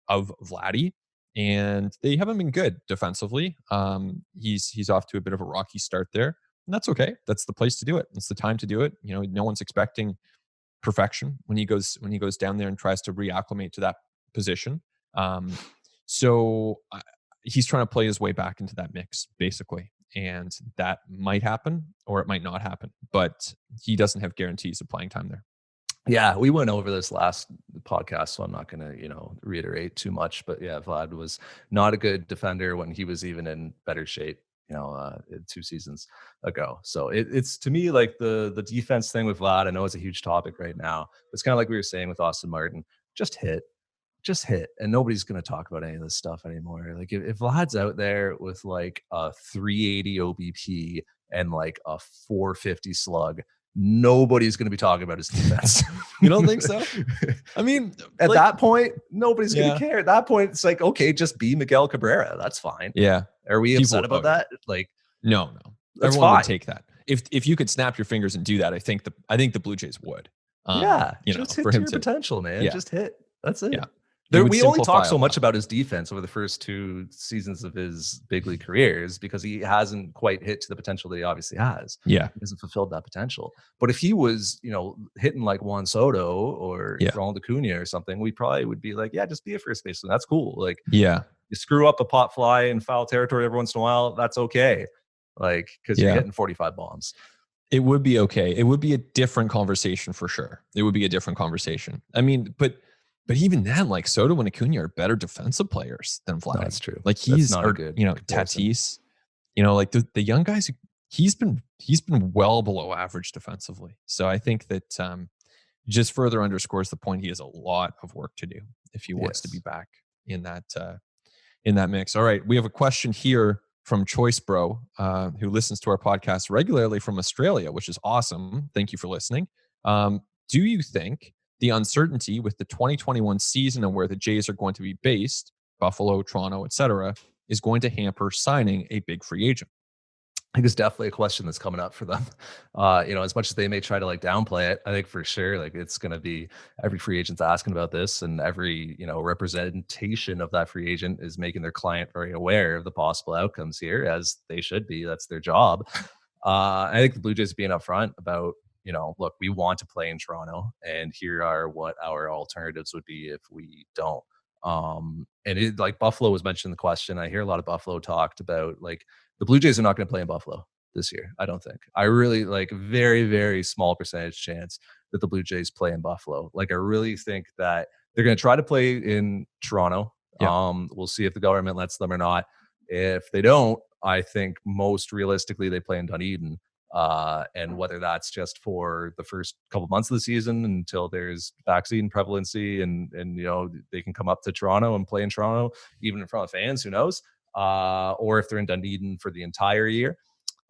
of Vladdy. And they haven't been good defensively. He's off to a bit of a rocky start there, and that's okay. That's the place to do it. It's the time to do it. No one's expecting perfection when he goes down there and tries to reacclimate to that position. So he's trying to play his way back into that mix, basically, and that might happen or it might not happen. But he doesn't have guarantees of playing time there. Yeah, we went over this last podcast, so I'm not going to, reiterate too much. But yeah, Vlad was not a good defender when he was even in better shape, 2 seasons ago. So it's to me the defense thing with Vlad. I know it's a huge topic right now. It's kind of like we were saying with Austin Martin. Just hit, and nobody's going to talk about any of this stuff anymore. If Vlad's out there with a 380 OBP and a 450 slug, nobody's going to be talking about his defense. You don't think so? I mean, at that point, nobody's going to care. At that point, it's okay, just be Miguel Cabrera. That's fine. Yeah. Are we upset about that? No. That's Everyone fine. would take that. If you could snap your fingers and do that, I think the Blue Jays would. Just hit for him your potential, man. Yeah. Just hit. That's it. Yeah. We only talk so much about his defense over the first 2 seasons of his big league careers because he hasn't quite hit to the potential that he obviously has. Yeah. He hasn't fulfilled that potential. But if he was, hitting like Juan Soto or Ronald Acuna or something, we probably would be just be a first baseman. That's cool. You screw up a pop fly in foul territory every once in a while, that's okay. Because you're hitting 45 bombs. It would be okay. It would be a different conversation for sure. It would be a different conversation. I mean, But even then, Soto and Acuna are better defensive players than Vlad. No, that's true. He's not good. Tatis. The young guys. He's been well below average defensively. So I think that just further underscores the point. He has a lot of work to do if he wants to be Yes. back in that mix. All right, we have a question here from Choice Bro, who listens to our podcast regularly from Australia, which is awesome. Thank you for listening. Do you think the uncertainty with the 2021 season and where the Jays are going to be based, Buffalo, Toronto, etc., is going to hamper signing a big free agent? I think it's definitely a question that's coming up for them. As much as they may try to like downplay it, I think for sure, like it's going to be every free agent's asking about this, and every representation of that free agent is making their client very aware of the possible outcomes here, as they should be. That's their job. I think the Blue Jays being upfront about, look, we want to play in Toronto, and here are what our alternatives would be if we don't. And it, like Buffalo was mentioned in the question. I hear a lot of Buffalo talked about like the Blue Jays are not going to play in Buffalo this year. I don't think. I really like very, very small percentage chance that the Blue Jays play in Buffalo. Like I really think that they're going to try to play in Toronto. Yeah. We'll see if the government lets them or not. If they don't, I think most realistically they play in Dunedin. And whether that's just for the first couple months of the season until there's vaccine prevalency and they can come up to Toronto and play in Toronto, even in front of fans, who knows? Or if they're in Dunedin for the entire year.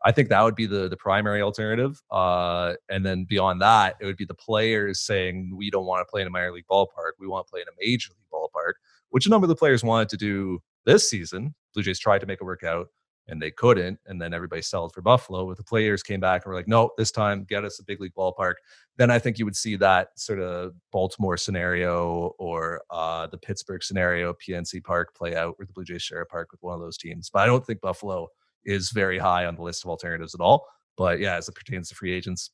I think that would be the primary alternative. And then beyond that, it would be the players saying, we don't want to play in a minor league ballpark. We want to play in a major league ballpark, which a number of the players wanted to do this season. Blue Jays tried to make it work out and they couldn't. And then everybody settled for Buffalo. But the players came back and were like, no, this time get us a big league ballpark. Then I think you would see that sort of Baltimore scenario or the Pittsburgh scenario, PNC Park, play out where the Blue Jays share a park with one of those teams. But I don't think Buffalo is very high on the list of alternatives at all. But yeah, as it pertains to free agents,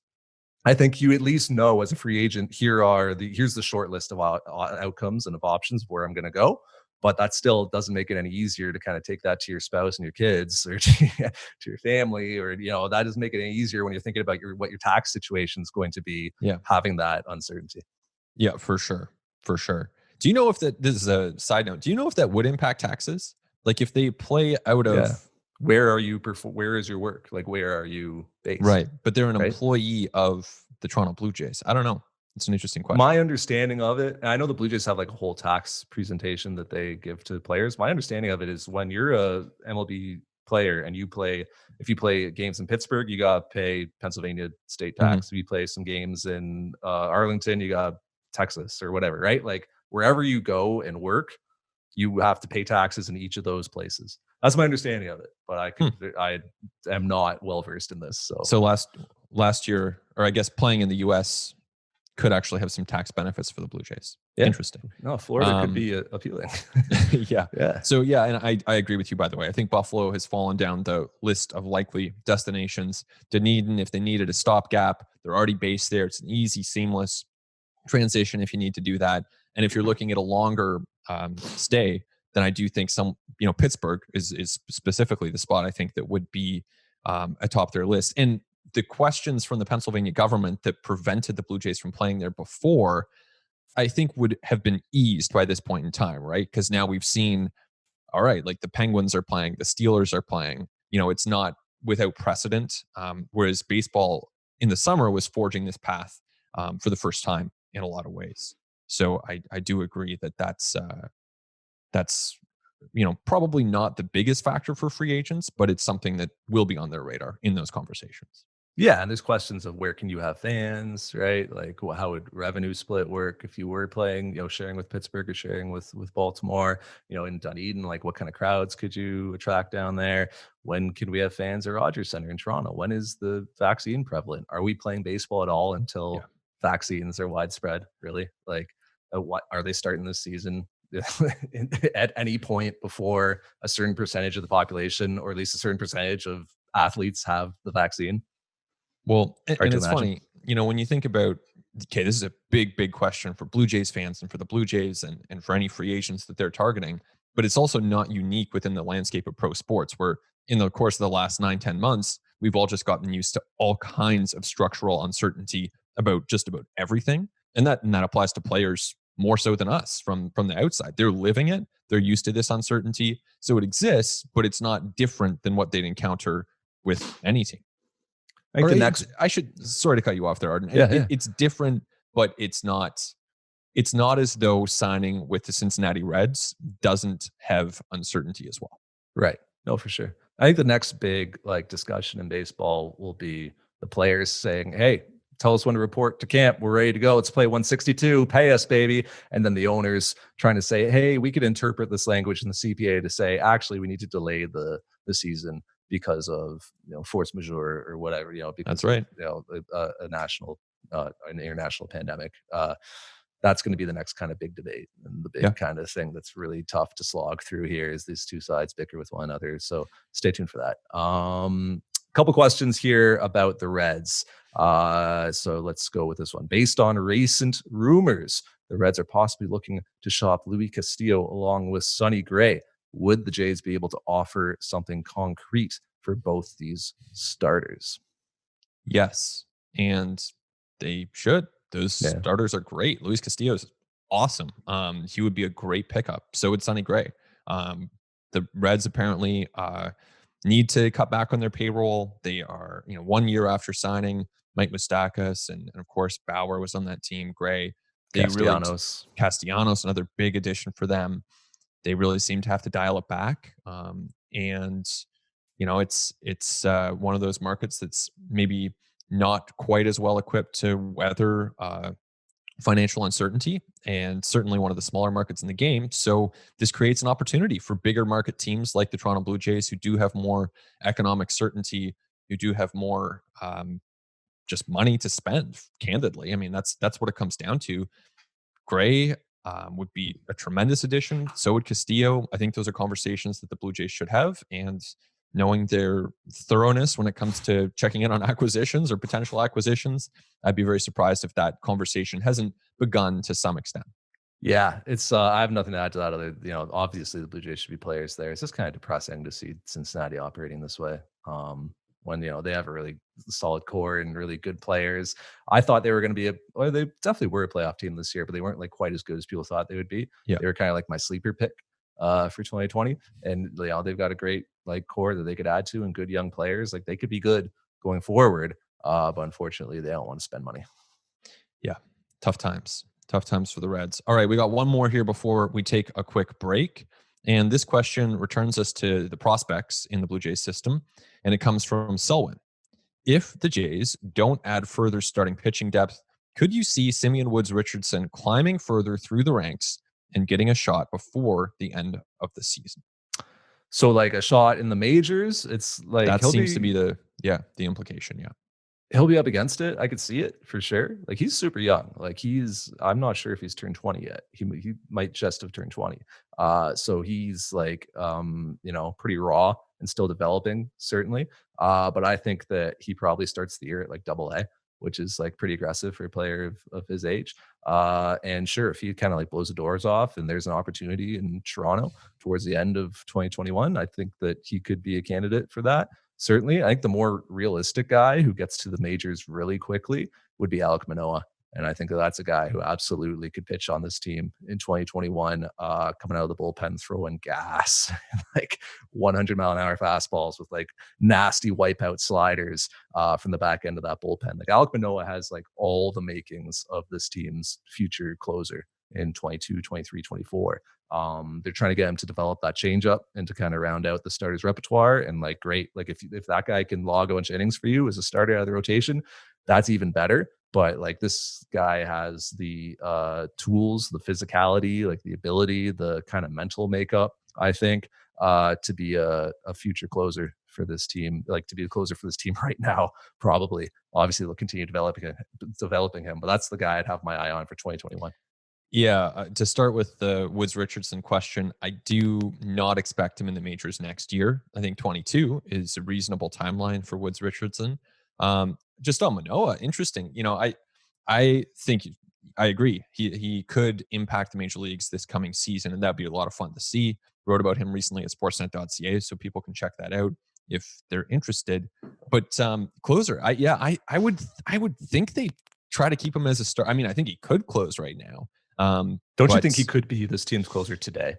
I think you at least know as a free agent, here's the short list of outcomes and of options of where I'm going to go. But that still doesn't make it any easier to kind of take that to your spouse and your kids or to your family, or that doesn't make it any easier when you're thinking about what your tax situation is going to be. Yeah, having that uncertainty. Yeah, for sure. Do you know if that? This is a side note. Do you know if that would impact taxes? Like if they play out of where are you? Where is your work? Like where are you based? Right, but they're an employee of the Toronto Blue Jays. I don't know. It's an interesting question. My understanding of it, and I know the Blue Jays have like a whole tax presentation that they give to players. My understanding of it is when you're a MLB player and if you play games in Pittsburgh, you got to pay Pennsylvania state tax. If you play some games in Arlington, you got Texas or whatever, right? Like wherever you go and work, you have to pay taxes in each of those places. That's my understanding of it, but I am not well versed in this. So last year, or I guess playing in the U.S. could actually have some tax benefits for the Blue Jays. Yeah. Interesting. No, Florida could be appealing. Yeah. So yeah, and I agree with you, by the way. I think Buffalo has fallen down the list of likely destinations. Dunedin, if they needed a stopgap, they're already based there. It's an easy, seamless transition if you need to do that. And if you're looking at a longer stay, then I do think Pittsburgh is specifically the spot I think that would be atop their list. And the questions from the Pennsylvania government that prevented the Blue Jays from playing there before, I think would have been eased by this point in time, right? Because now we've seen, all right, like the Penguins are playing, the Steelers are playing. It's not without precedent. Whereas baseball in the summer was forging this path for the first time in a lot of ways. So I do agree that that's probably not the biggest factor for free agents, but it's something that will be on their radar in those conversations. Yeah, and there's questions of where can you have fans, right? Like how would revenue split work if you were playing, sharing with Pittsburgh or sharing with Baltimore, in Dunedin, like what kind of crowds could you attract down there? When can we have fans at Rogers Center in Toronto? When is the vaccine prevalent? Are we playing baseball at all until vaccines are widespread, really? Like what are they starting this season at any point before a certain percentage of the population, or at least a certain percentage of athletes, have the vaccine? Well, and it's funny, when you think about, okay, this is a big question for Blue Jays fans and for the Blue Jays and for any free agents that they're targeting, but it's also not unique within the landscape of pro sports, where in the course of the last 9-10 months, we've all just gotten used to all kinds of structural uncertainty about just about everything. And that applies to players more so than us from the outside. They're living it. They're used to this uncertainty. So it exists, but it's not different than what they'd encounter with any team. I should, sorry to cut you off there, Arden. It's different but it's not as though signing with the Cincinnati Reds doesn't have uncertainty as well. Right. No, for sure. I think the next big like discussion in baseball will be the players saying, "Hey, tell us when to report to camp. We're ready to go. Let's play 162. Pay us, baby." And then the owners trying to say, "Hey, we could interpret this language in the CPA to say, actually, we need to delay the season because of force majeure or whatever. Because That's right. of a national, an international pandemic." That's going to be the next kind of big debate, and the big kind of thing that's really tough to slog through here is these two sides bicker with one another. So stay tuned for that. Couple questions here about the Reds. So let's go with this one. Based on recent rumors, the Reds are possibly looking to shop Luis Castillo along with Sonny Gray. Would the Jays be able to offer something concrete for both these starters? Yes, and they should. Those starters are great. Luis Castillo is awesome. He would be a great pickup. So would Sonny Gray. The Reds apparently need to cut back on their payroll. They are, 1 year after signing Mike Moustakas, and of course Bauer was on that team. Gray, Castellanos, another big addition for them. They really seem to have to dial it back. And it's one of those markets that's maybe not quite as well equipped to weather financial uncertainty, and certainly one of the smaller markets in the game. So this creates an opportunity for bigger market teams like the Toronto Blue Jays, who do have more economic certainty, who do have more just money to spend. Candidly, I mean that's what it comes down to. Gray would be a tremendous addition. So would Castillo. I think those are conversations that the Blue Jays should have, and knowing their thoroughness when it comes to checking in on acquisitions or potential acquisitions, I'd be very surprised if that conversation hasn't begun to some extent. Yeah, it's I have nothing to add to that other, obviously the Blue Jays should be players there. It's just kind of depressing to see Cincinnati operating this way. When they have a really solid core and really good players. I thought they were going to be they definitely were a playoff team this year, but they weren't like quite as good as people thought they would be. Yeah. They were kind of like my sleeper pick for 2020, and they've got a great like core that they could add to and good young players. Like they could be good going forward, but unfortunately they don't want to spend money. Yeah, tough times for the Reds. All right, we got one more here before we take a quick break. And this question returns us to the prospects in the Blue Jays system, and it comes from Selwyn. If the Jays don't add further starting pitching depth, could you see Simeon Woods Richardson climbing further through the ranks and getting a shot before the end of the season? So like a shot in the majors, it's like that seems to be the implication. Yeah. He'll be up against it. I could see it for sure. Like he's super young. Like I'm not sure if he's turned 20 yet. He might just have turned 20. So he's like, pretty raw and still developing certainly. But I think that he probably starts the year at like AA, which is like pretty aggressive for a player of his age. And sure, if he kind of like blows the doors off and there's an opportunity in Toronto towards the end of 2021, I think that he could be a candidate for that. Certainly, I think the more realistic guy who gets to the majors really quickly would be Alek Manoah. And I think that's a guy who absolutely could pitch on this team in 2021, coming out of the bullpen, throwing gas, like 100-mile-an-hour fastballs with like nasty wipeout sliders from the back end of that bullpen. Like Alek Manoah has like all the makings of this team's future closer in 22, 23, 24. They're trying to get him to develop that changeup and to kind of round out the starter's repertoire. And like, great, like if that guy can log a bunch of innings for you as a starter out of the rotation, that's even better. But like this guy has the tools, the physicality, like the ability, the kind of mental makeup, I think, to be a future closer for this team, like to be a closer for this team right now, probably. Obviously, they'll continue developing him, but that's the guy I'd have my eye on for 2021. Yeah, to start with the Woods Richardson question, I do not expect him in the majors next year. I think 22 is a reasonable timeline for Woods Richardson. Just on Manoah, interesting. I think I agree. He could impact the major leagues this coming season, and that'd be a lot of fun to see. Wrote about him recently at sportsnet.ca, so people can check that out if they're interested. But closer, I would think they try to keep him as a star. I mean, I think he could close right now. Don't you think he could be this team's closer today?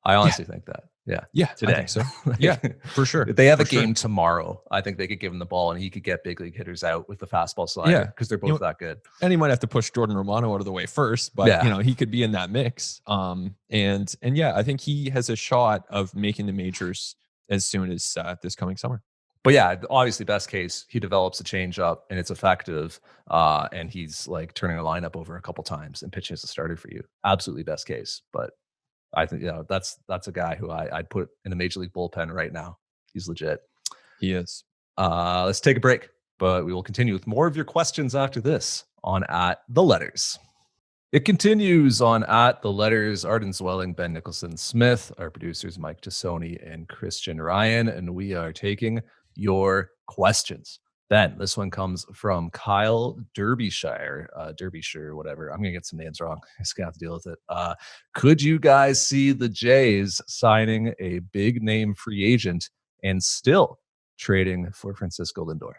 I honestly think that. Yeah, today. I think so. Like, Yeah, for sure. If they have for a game tomorrow, I think they could give him the ball and he could get big league hitters out with the fastball slider Yeah, because they're both that good. And he might have to push Jordan Romano out of the way first, but he could be in that mix. And yeah, I think he has a shot of making the majors as soon as this coming summer. But yeah, obviously, best case, he develops a changeup and it's effective, and he's like turning a lineup over a couple times and pitching as a starter for you. Absolutely best case. But I think that's a guy who I'd put in a major league bullpen right now. He's legit. He is. Let's take a break, but we will continue with more of your questions after this on At the Letters. It continues on At the Letters. Arden Zwelling, Ben Nicholson Smith, our producers Mike Tassoni and Christian Ryan, and we are taking your questions. Ben, this one comes from Kyle Derbyshire, whatever. I'm gonna get some names wrong. I just gonna have to deal with it. Could you guys see the Jays signing a big name free agent and still trading for Francisco Lindor?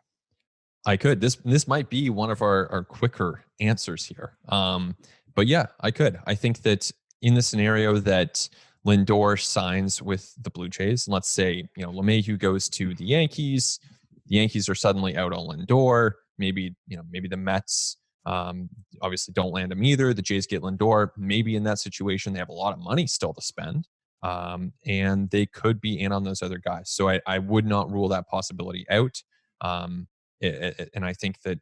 I could. This might be one of our quicker answers here. But yeah, I could. I think that in the scenario that Lindor signs with the Blue Jays, and let's say, LeMahieu goes to the Yankees are suddenly out on Lindor. Maybe the Mets obviously don't land him either. The Jays get Lindor. Maybe in that situation, they have a lot of money still to spend. And they could be in on those other guys. So I would not rule that possibility out. And I think that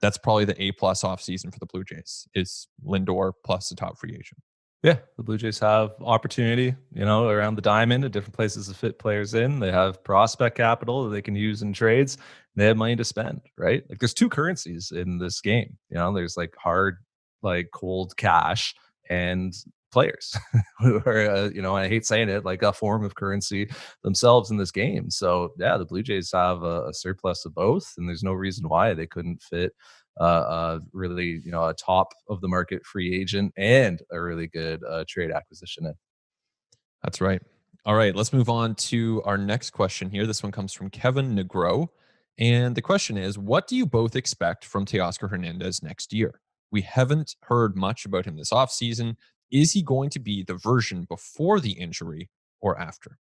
that's probably the A+ offseason for the Blue Jays is Lindor plus the top free agent. Yeah, the Blue Jays have opportunity, around the diamond at different places to fit players in. They have prospect capital that they can use in trades. They have money to spend, right? Like there's two currencies in this game. There's like hard, like cold cash and players who are, I hate saying it, like a form of currency themselves in this game. So yeah, the Blue Jays have a surplus of both, and there's no reason why they couldn't fit really, a top of the market free agent and a really good trade acquisition in. That's right. All right, let's move on to our next question here. This one comes from Kevin Negro. And the question is, what do you both expect from Teoscar Hernandez next year? We haven't heard much about him this offseason. Is he going to be the version before the injury or after?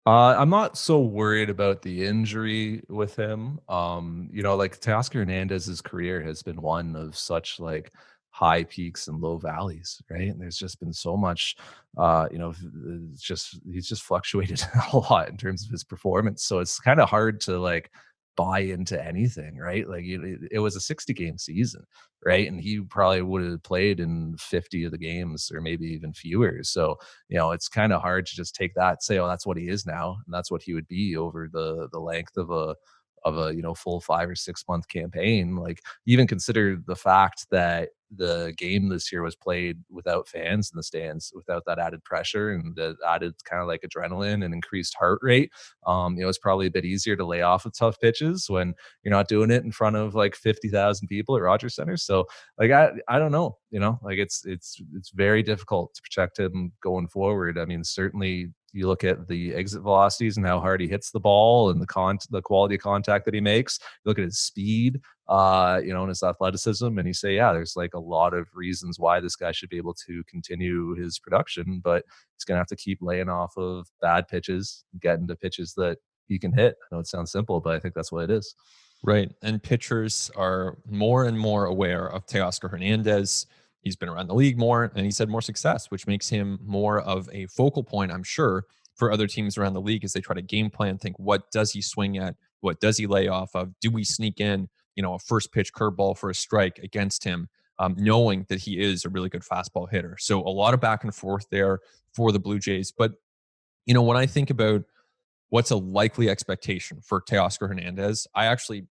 I'm not so worried about the injury with him. Like Teoscar Hernandez's career has been one of such like high peaks and low valleys, right? And there's just been so much, he's just fluctuated a lot in terms of his performance. So it's kind of hard to like buy into anything, right? Like it was a 60 game season, right? And he probably would have played in 50 of the games or maybe even fewer. So, it's kind of hard to just take that, say, oh, that's what he is now. And that's what he would be over the length of a full 5 or 6 month campaign. Like even consider the fact that the game this year was played without fans in the stands, without that added pressure and the added kind of like adrenaline and increased heart rate. It's probably a bit easier to lay off with tough pitches when you're not doing it in front of like 50,000 people at Rogers Center. So like I don't know, like it's very difficult to protect him going forward. I mean, certainly you look at the exit velocities and how hard he hits the ball and the quality of contact that he makes. You look at his speed, and his athleticism, and you say, yeah, there's like a lot of reasons why this guy should be able to continue his production, but he's going to have to keep laying off of bad pitches, getting to pitches that he can hit. I know it sounds simple, but I think that's what it is. Right. And pitchers are more and more aware of Teoscar Hernandez. He's been around the league more and he's had more success, which makes him more of a focal point, I'm sure, for other teams around the league as they try to game plan, think, what does he swing at? What does he lay off of? Do we sneak in, a first pitch curveball for a strike against him, knowing that he is a really good fastball hitter? So a lot of back and forth there for the Blue Jays. But, when I think about what's a likely expectation for Teoscar Hernandez, I actually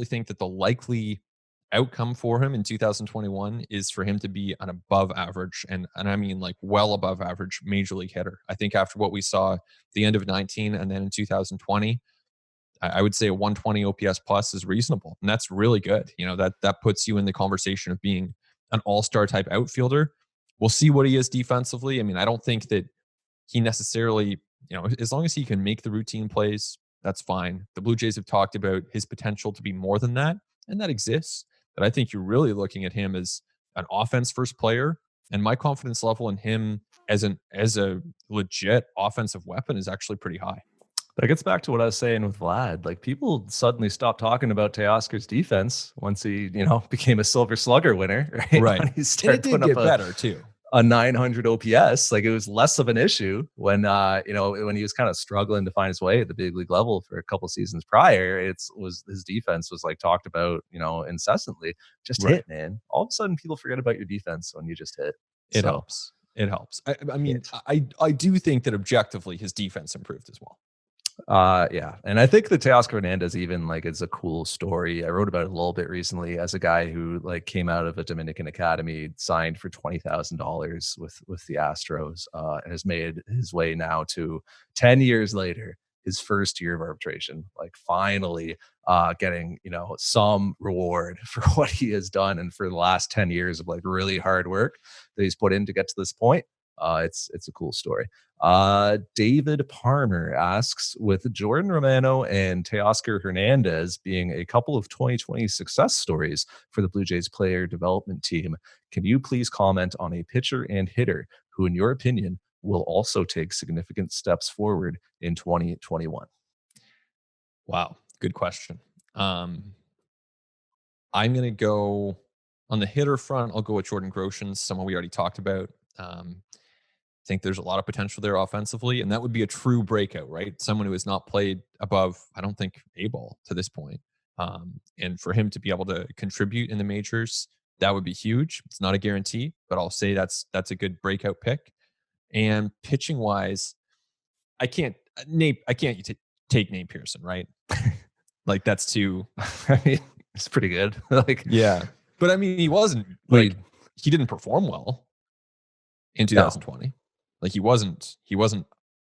think that the likely outcome for him in 2021 is for him to be an above average, and I mean like well above average major league hitter. I think after what we saw the end of 19 and then in 2020, I would say a 120 OPS plus is reasonable, and that's really good. That puts you in the conversation of being an all-star type outfielder. We'll see what he is defensively. I mean, I don't think that he necessarily, as long as he can make the routine plays, that's fine. The Blue Jays have talked about his potential to be more than that, and that exists. But I think you're really looking at him as an offense first player, and my confidence level in him as a legit offensive weapon is actually pretty high. That gets back to what I was saying with Vlad. Like, people suddenly stopped talking about Teoscar's defense once he, became a Silver Slugger winner, right? Right. When he And started it did putting up get better too. a 900 OPS, like, it was less of an issue when when he was kind of struggling to find his way at the big league level for a couple seasons prior. Was his defense was like talked about, incessantly. Just Right. hit, man. All of a sudden, people forget about your defense when you just hit. It So, helps. It helps. I mean, hit. I do think that objectively his defense improved as well. Yeah. And I think the Teoscar Hernandez even like is a cool story. I wrote about it a little bit recently as a guy who like came out of a Dominican academy, signed for $20,000 with the Astros, and has made his way now to 10 years later, his first year of arbitration, like finally getting, some reward for what he has done and for the last 10 years of like really hard work that he's put in to get to this point. It's a cool story. David Palmer asks, with Jordan Romano and Teoscar Hernandez being a couple of 2020 success stories for the Blue Jays player development team, can you please comment on a pitcher and hitter who, in your opinion, will also take significant steps forward in 2021? Wow, good question. I'm going to go on the hitter front. I'll go with Jordan Groshans, someone we already talked about. I think there's a lot of potential there offensively, and that would be a true breakout, right? Someone who has not played above, I don't think, A-ball to this point. And for him to be able to contribute in the majors, that would be huge. It's not a guarantee, but I'll say that's a good breakout pick. And pitching wise, I can't take Nate Pearson, right? Like, that's too. I mean, it's pretty good. Like, yeah, but I mean, he wasn't like, he didn't perform well in 2020. No. Like, he wasn't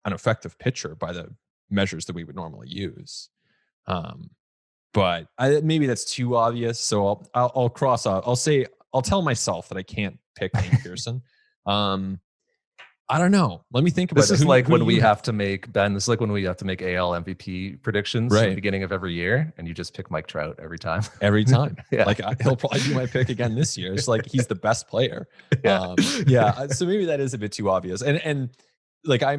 an effective pitcher by the measures that we would normally use. But maybe that's too obvious. So I'll cross out. I'll tell myself that I can't pick Nate Pearson. I don't know. Let me think about this. This is like when we have to make Ben. This is like when we have to make AL MVP predictions at the beginning of every year, and you just pick Mike Trout every time. Every time, yeah. Like, he'll probably be my pick again this year. It's like he's the best player. Yeah. So maybe that is a bit too obvious. And like I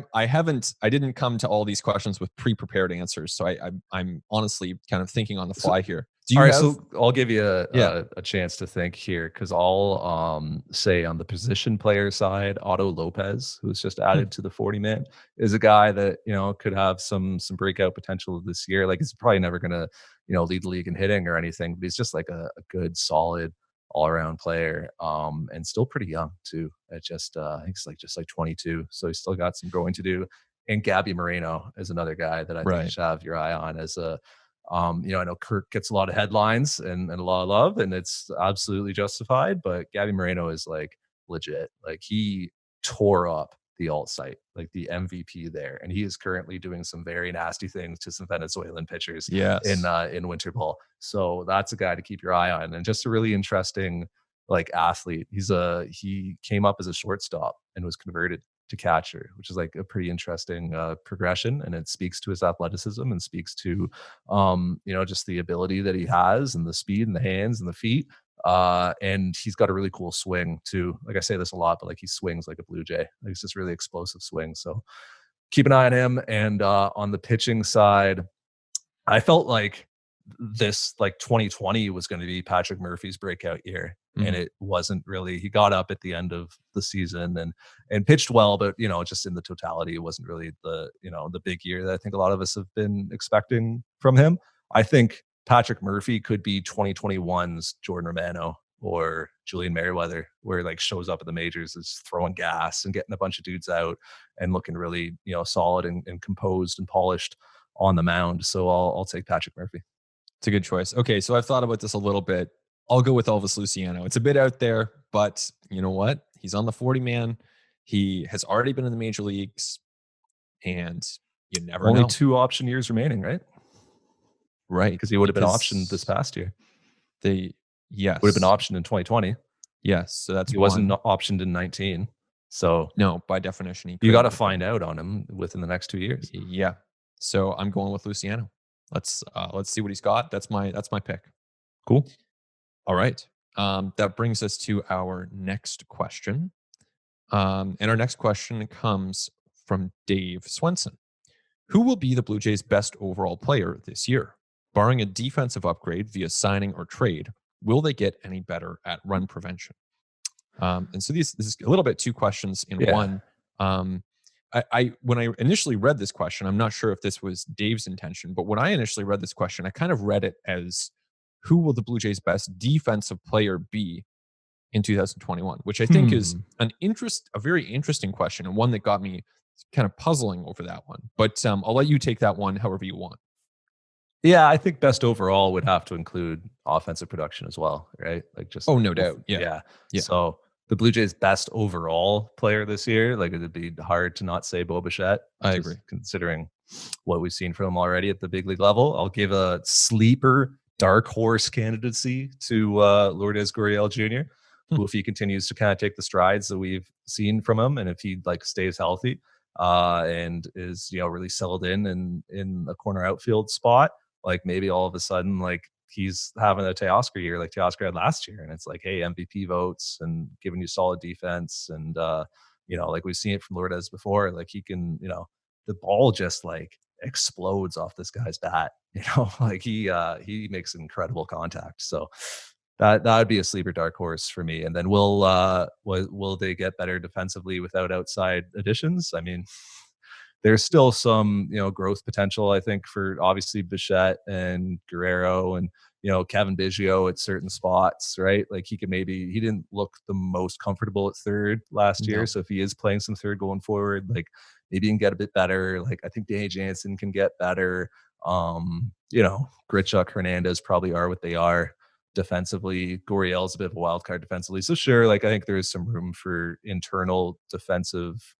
didn't come to all these questions with pre-prepared answers. So I'm honestly kind of thinking on the fly here. All right, so I'll give you a chance to think here, because I'll say on the position player side, Otto Lopez, who's just added to the 40-man, is a guy that could have some breakout potential this year. Like, he's probably never gonna lead the league in hitting or anything, but he's just like a good, solid all-around player, and still pretty young too. At just I think he's just 22, so he's still got some growing to do. And Gabby Moreno is another guy that I think you should have your eye on as a. I know Kirk gets a lot of headlines and a lot of love, and it's absolutely justified, but Gabby Moreno is like legit. Like, he tore up the alt site, like the MVP there. And he is currently doing some very nasty things to some Venezuelan pitchers in winter ball. So that's a guy to keep your eye on, and just a really interesting like athlete. He came up as a shortstop and was converted to catcher, which is like a pretty interesting progression, and it speaks to his athleticism and speaks to just the ability that he has, and the speed and the hands and the feet, and he's got a really cool swing too. Like, I say this a lot, but like, he swings like a Blue Jay. Like, it's just really explosive swing, so keep an eye on him. And on the pitching side, I felt like this, like, 2020 was going to be Patrick Murphy's breakout year, and it wasn't really. He got up at the end of the season and pitched well, but just in the totality, it wasn't really the big year that I think a lot of us have been expecting from him. I think Patrick Murphy could be 2021's Jordan Romano or Julian Merriweather, where like shows up at the majors, is throwing gas and getting a bunch of dudes out and looking really solid and composed and polished on the mound. So I'll take Patrick Murphy. It's a good choice. Okay, so I've thought about this a little bit. I'll go with Elvis Luciano. It's a bit out there, but you know what? He's on the 40-man. He has already been in the major leagues, and you never know. Only 2 option years remaining, right? Right. Because he would have been optioned this past year. Yes. Would have been optioned in 2020. Yes. So that's he wasn't optioned in 19. So no, by definition, you got to find out on him within the next 2 years. Yeah. So I'm going with Luciano. Let's see what he's got. That's my pick. Cool. All right. That brings us to our next question. And our next question comes from Dave Swenson. Who will be the Blue Jays' best overall player this year? Barring a defensive upgrade via signing or trade, will they get any better at run prevention? And so this is a little bit two questions in one. When I initially read this question, I'm not sure if this was Dave's intention, but when I initially read this question, I kind of read it as, who will the Blue Jays' best defensive player be in 2021, which I think is a very interesting question, and one that got me kind of puzzling over that one. But I'll let you take that one however you want. Yeah, I think best overall would have to include offensive production as well, right? Like just no doubt. Yeah. So the Blue Jays' best overall player this year, like it'd be hard to not say Bo Bichette. I agree, considering what we've seen from him already at the big league level. I'll give a sleeper dark horse candidacy to Lourdes Gurriel Jr., who, if he continues to kind of take the strides that we've seen from him, and if he like stays healthy and is really settled in a corner outfield spot, like maybe all of a sudden like he's having a Teoscar year like Teoscar had last year, and it's like, hey, MVP votes and giving you solid defense, and like we've seen it from Lourdes before, like he can, the ball just like explodes off this guy's bat, like he makes incredible contact. So that would be a sleeper dark horse for me. And then will they get better defensively without outside additions? I mean, there's still some growth potential, I think, for obviously Bichette and Guerrero and Kevin Biggio at certain spots, right? Like he didn't look the most comfortable at third last year. So if he is playing some third going forward, like maybe he can get a bit better. Like I think Danny Jansen can get better. Grichuk, Hernandez probably are what they are defensively. Gurriel's a bit of a wild card defensively. So sure, like I think there is some room for internal defensive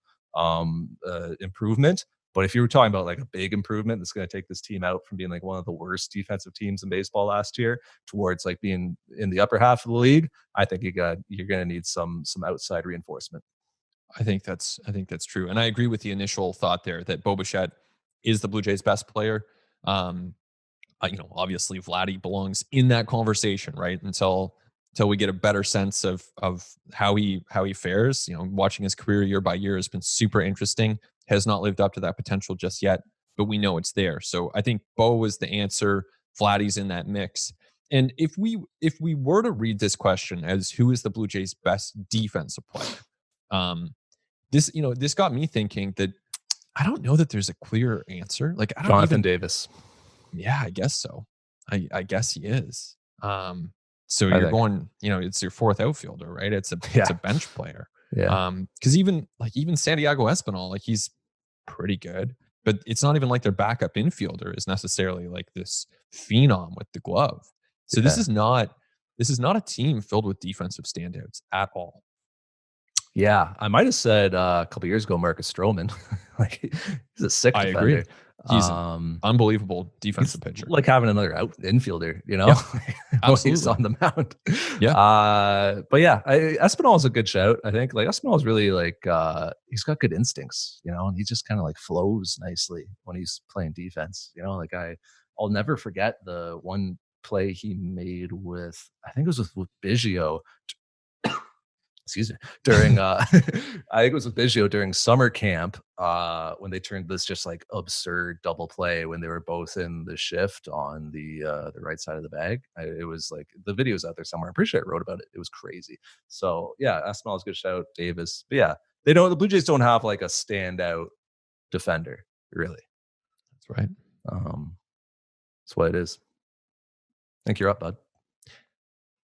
improvement. But if you were talking about like a big improvement that's going to take this team out from being like one of the worst defensive teams in baseball last year towards like being in the upper half of the league, I think you're going to need some outside reinforcement. I think that's true, and I agree with the initial thought there that Bo Bichette is the Blue Jays' best player. Obviously Vladdy belongs in that conversation, right? Until we get a better sense of how he fares. Watching his career year by year has been super interesting. Has not lived up to that potential just yet, but we know it's there. So I think Bo is the answer. Vladdy's in that mix. And if we were to read this question as who is the Blue Jays' best defensive player, this got me thinking that I don't know that there's a clear answer. Like Jonathan Davis. Yeah, I guess so. I guess he is. So you're going, it's your fourth outfielder, right? It's a bench player. Yeah. Because even Santiago Espinal, like he's pretty good, but it's not even like their backup infielder is necessarily like this phenom with the glove. So this is not a team filled with defensive standouts at all. Yeah, I might have said a couple years ago Marcus Stroman. Like he's a sick defender. Agree. He's an unbelievable defensive pitcher. Like having another infielder, Absolutely. He's on the mound. Yeah. But yeah, Espinal is a good shout. I think like Espinal is really like he's got good instincts, and he just kind of like flows nicely when he's playing defense. Like I'll never forget the one play he made with, I think it was with Biggio. Excuse me, during I think it was with Biggio during summer camp when they turned this just like absurd double play when they were both in the shift on the right side of the bag. It was like, the video's out there somewhere. I'm pretty sure I wrote about it. It was crazy. So yeah, Espinal is a good shout. Davis. But yeah, the Blue Jays don't have like a standout defender, really. That's right. That's what it is. I think you're up, bud.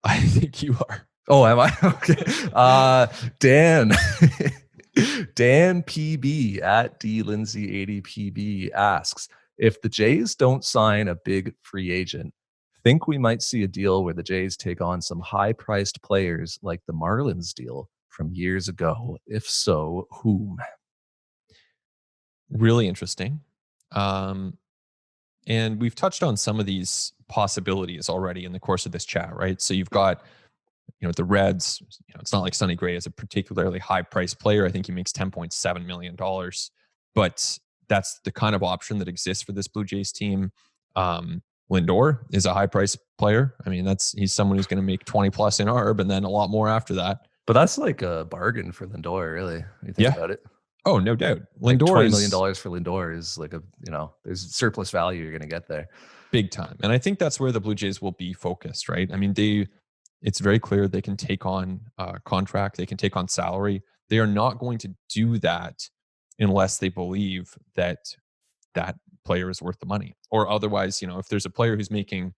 I think you are. Oh, am I? Okay. Dan PB at DLindsay80PB asks, if the Jays don't sign a big free agent, think we might see a deal where the Jays take on some high-priced players like the Marlins deal from years ago? If so, whom? Really interesting. And we've touched on some of these possibilities already in the course of this chat, right? So you've got the Reds, it's not like Sonny Gray is a particularly high priced player. I think he makes $10.7 million, but that's the kind of option that exists for this Blue Jays team. Lindor is a high priced player. I mean, he's someone who's going to make 20 plus in ARB and then a lot more after that. But that's like a bargain for Lindor, really. When you think Yeah. about it. Oh, no doubt. Like Lindor $20 million is for Lindor is like there's surplus value you're going to get there. big time. And I think that's where the Blue Jays will be focused, right? I mean, it's very clear they can take on contract, they can take on salary. They are not going to do that unless they believe that that player is worth the money. Or otherwise, if there's a player who's making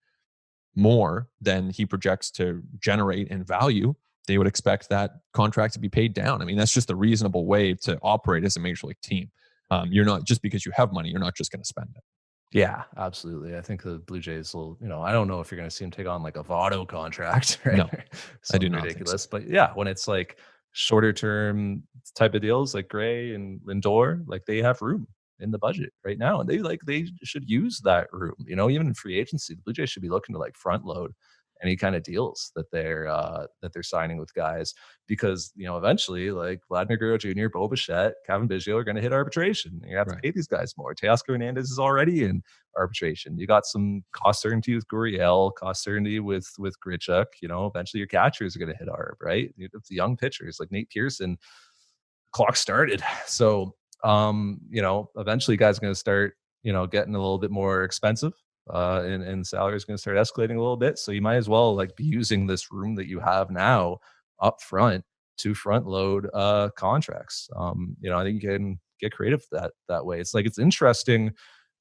more than he projects to generate in value, they would expect that contract to be paid down. I mean, that's just a reasonable way to operate as a major league team. You're not, just because you have money, you're not just going to spend it. Yeah, absolutely. I think the Blue Jays will, I don't know if you're going to see him take on like a Votto contract, right? No, I do Something not think so. ridiculous. But yeah, when it's like shorter term type of deals like Gray and Lindor, like they have room in the budget right now. And they should use that room, even in free agency. The Blue Jays should be looking to like front load any kind of deals that they're signing with guys, because eventually like Vladimir Guerrero Jr., Bo Bichette, Kevin Biggio are going to hit arbitration. You have to Right. pay these guys more. Teoscar Hernandez is already in arbitration. You got some cost certainty with Gurriel, cost certainty with Grichuk. Eventually your catchers are going to hit arb, right? It's the young pitchers like Nate Pearson. Clock started, so eventually guys are going to start getting a little bit more expensive, and salary is going to start escalating a little bit. So you might as well like be using this room that you have now up front to front load contracts. I think you can get creative that way. It's interesting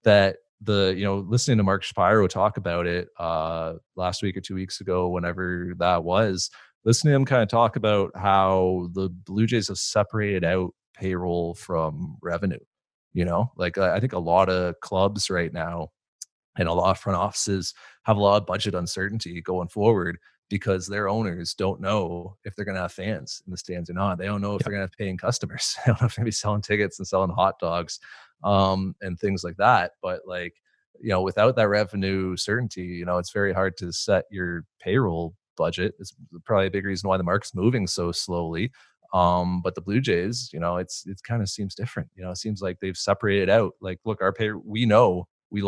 that listening to Mark Shapiro talk about it last week or 2 weeks ago, whenever that was, listening to him kind of talk about how the Blue Jays have separated out payroll from revenue. Like I think a lot of clubs right now and a lot of front offices have a lot of budget uncertainty going forward, because their owners don't know if they're going to have fans in the stands or not. They don't know if they're going to have paying customers. They don't know if they're going to be selling tickets and selling hot dogs, and things like that. But like, without that revenue certainty, it's very hard to set your payroll budget. It's probably a big reason why the market's moving so slowly. But the Blue Jays, it kind of seems different. It seems like they've separated out. Like, look, our pay, we know we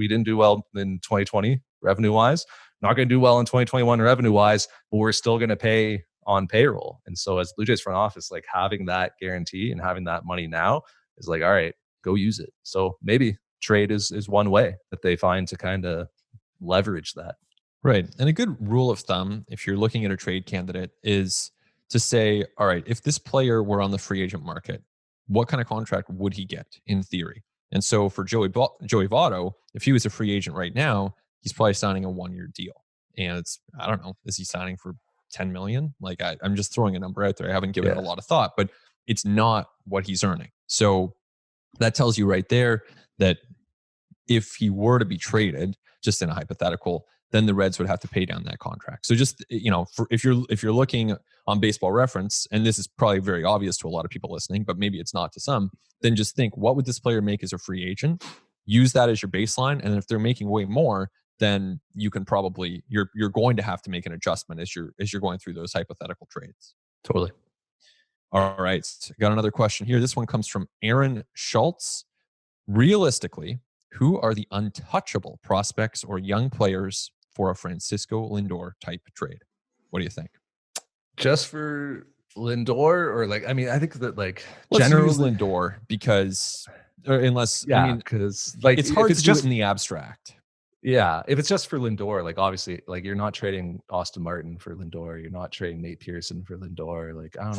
didn't do well in 2020 revenue wise, not going to do well in 2021 revenue wise, but we're still going to pay on payroll. And so as Blue Jays front office, like having that guarantee and having that money now is like, all right, go use it. So maybe trade is one way that they find to kind of leverage that. Right. And a good rule of thumb, if you're looking at a trade candidate, is to say, all right, if this player were on the free agent market, what kind of contract would he get in theory? And so for Joey Votto, if he was a free agent right now, he's probably signing a 1-year deal. And I don't know, is he signing for 10 million? Like I'm just throwing a number out there. I haven't given it a lot of thought, but it's not what he's earning. So that tells you right there that if he were to be traded, just in a hypothetical, then the Reds would have to pay down that contract. So just, if you're looking on Baseball Reference, and this is probably very obvious to a lot of people listening, but maybe it's not to some, then just think, what would this player make as a free agent? Use that as your baseline. And if they're making way more, then you can probably, you're going to have to make an adjustment as you're going through those hypothetical trades. Totally. All right. Got another question here. This one comes from Aaron Schultz. Realistically, who are the untouchable prospects or young players for a Francisco Lindor type trade? What do you think? Just for Lindor, or like, I mean, I think that like let's use Lindor because, because like it's hard to do it in the abstract. Yeah, if it's just for Lindor, like obviously, like you're not trading Austin Martin for Lindor, you're not trading Nate Pearson for Lindor, like I don't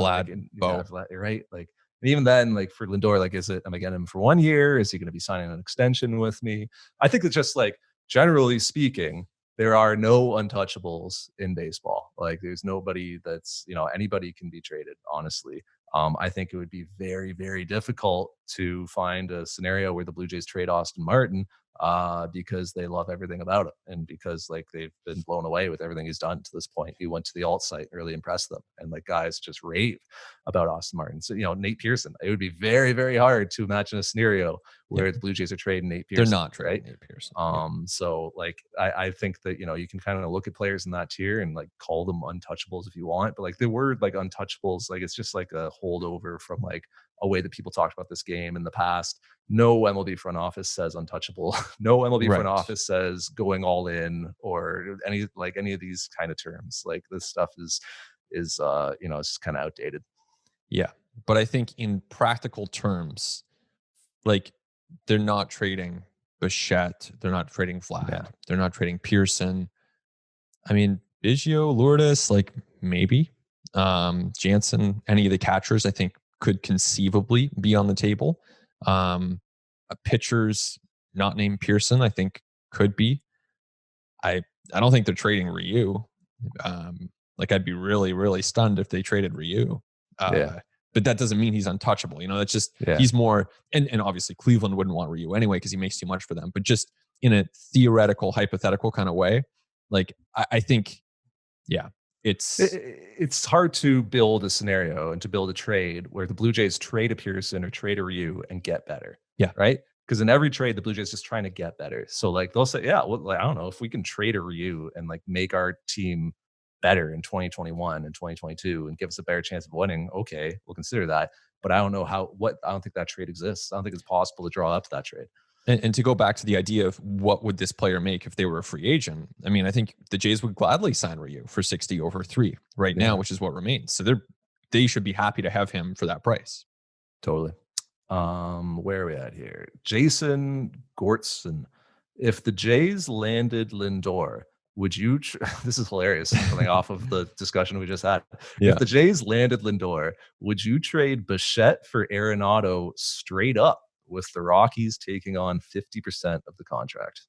know, Vlad, right? Like, and even then, like for Lindor, like am I getting him for 1 year? Is he going to be signing an extension with me? I think it's just like generally speaking, there are no untouchables in baseball. Like there's nobody that's anybody can be traded. Honestly, I think it would be very, very difficult to find a scenario where the Blue Jays trade Austin Martin, because they love everything about it, and because like they've been blown away with everything he's done to this point. He went to the alt site and really impressed them, and like guys just rave about Austin Martin. So Nate Pearson, it would be very, very hard to imagine a scenario where the Blue Jays are trading Nate Pearson. They're not trading Nate Pearson. So like I think that you can kind of look at players in that tier and like call them untouchables if you want, but like the word like untouchables, like it's just like a holdover from like a way that people talked about this game in the past. No MLB front office says untouchable. No MLB front office says going all in, or any of these kind of terms. Like this stuff is is it's kind of outdated. Yeah. But I think in practical terms, like they're not trading Bichette, they're not trading Vlad, they're not trading Pearson. I mean, Biggio, Lourdes, like maybe. Jansen, any of the catchers, I think could conceivably be on the table. A pitcher's not named Pearson, I think could be. I don't think they're trading Ryu. Like I'd be really, really stunned if they traded Ryu. But that doesn't mean he's untouchable. That's just, he's more, and obviously Cleveland wouldn't want Ryu anyway because he makes too much for them. But just in a theoretical, hypothetical kind of way, like I think, it's hard to build a scenario and to build a trade where the Blue Jays trade a Pearson or trade a Ryu and get better. Yeah. Right. Because in every trade, the Blue Jays just trying to get better. So like they'll say, well, I don't know if we can trade a Ryu and like make our team better in 2021 and 2022 and give us a better chance of winning. Okay, we'll consider that. But I don't know I don't think that trade exists. I don't think it's possible to draw up to that trade. And to go back to the idea of what would this player make if they were a free agent? I mean, I think the Jays would gladly sign Ryu for 60 over 3 right now, which is what remains. So they should be happy to have him for that price. Totally. Where are we at here? Jason Gortson. If the Jays landed Lindor, would you this is hilarious coming off of the discussion we just had. If the Jays landed Lindor, would you trade Bichette for Arenado straight up with the Rockies taking on 50% of the contract?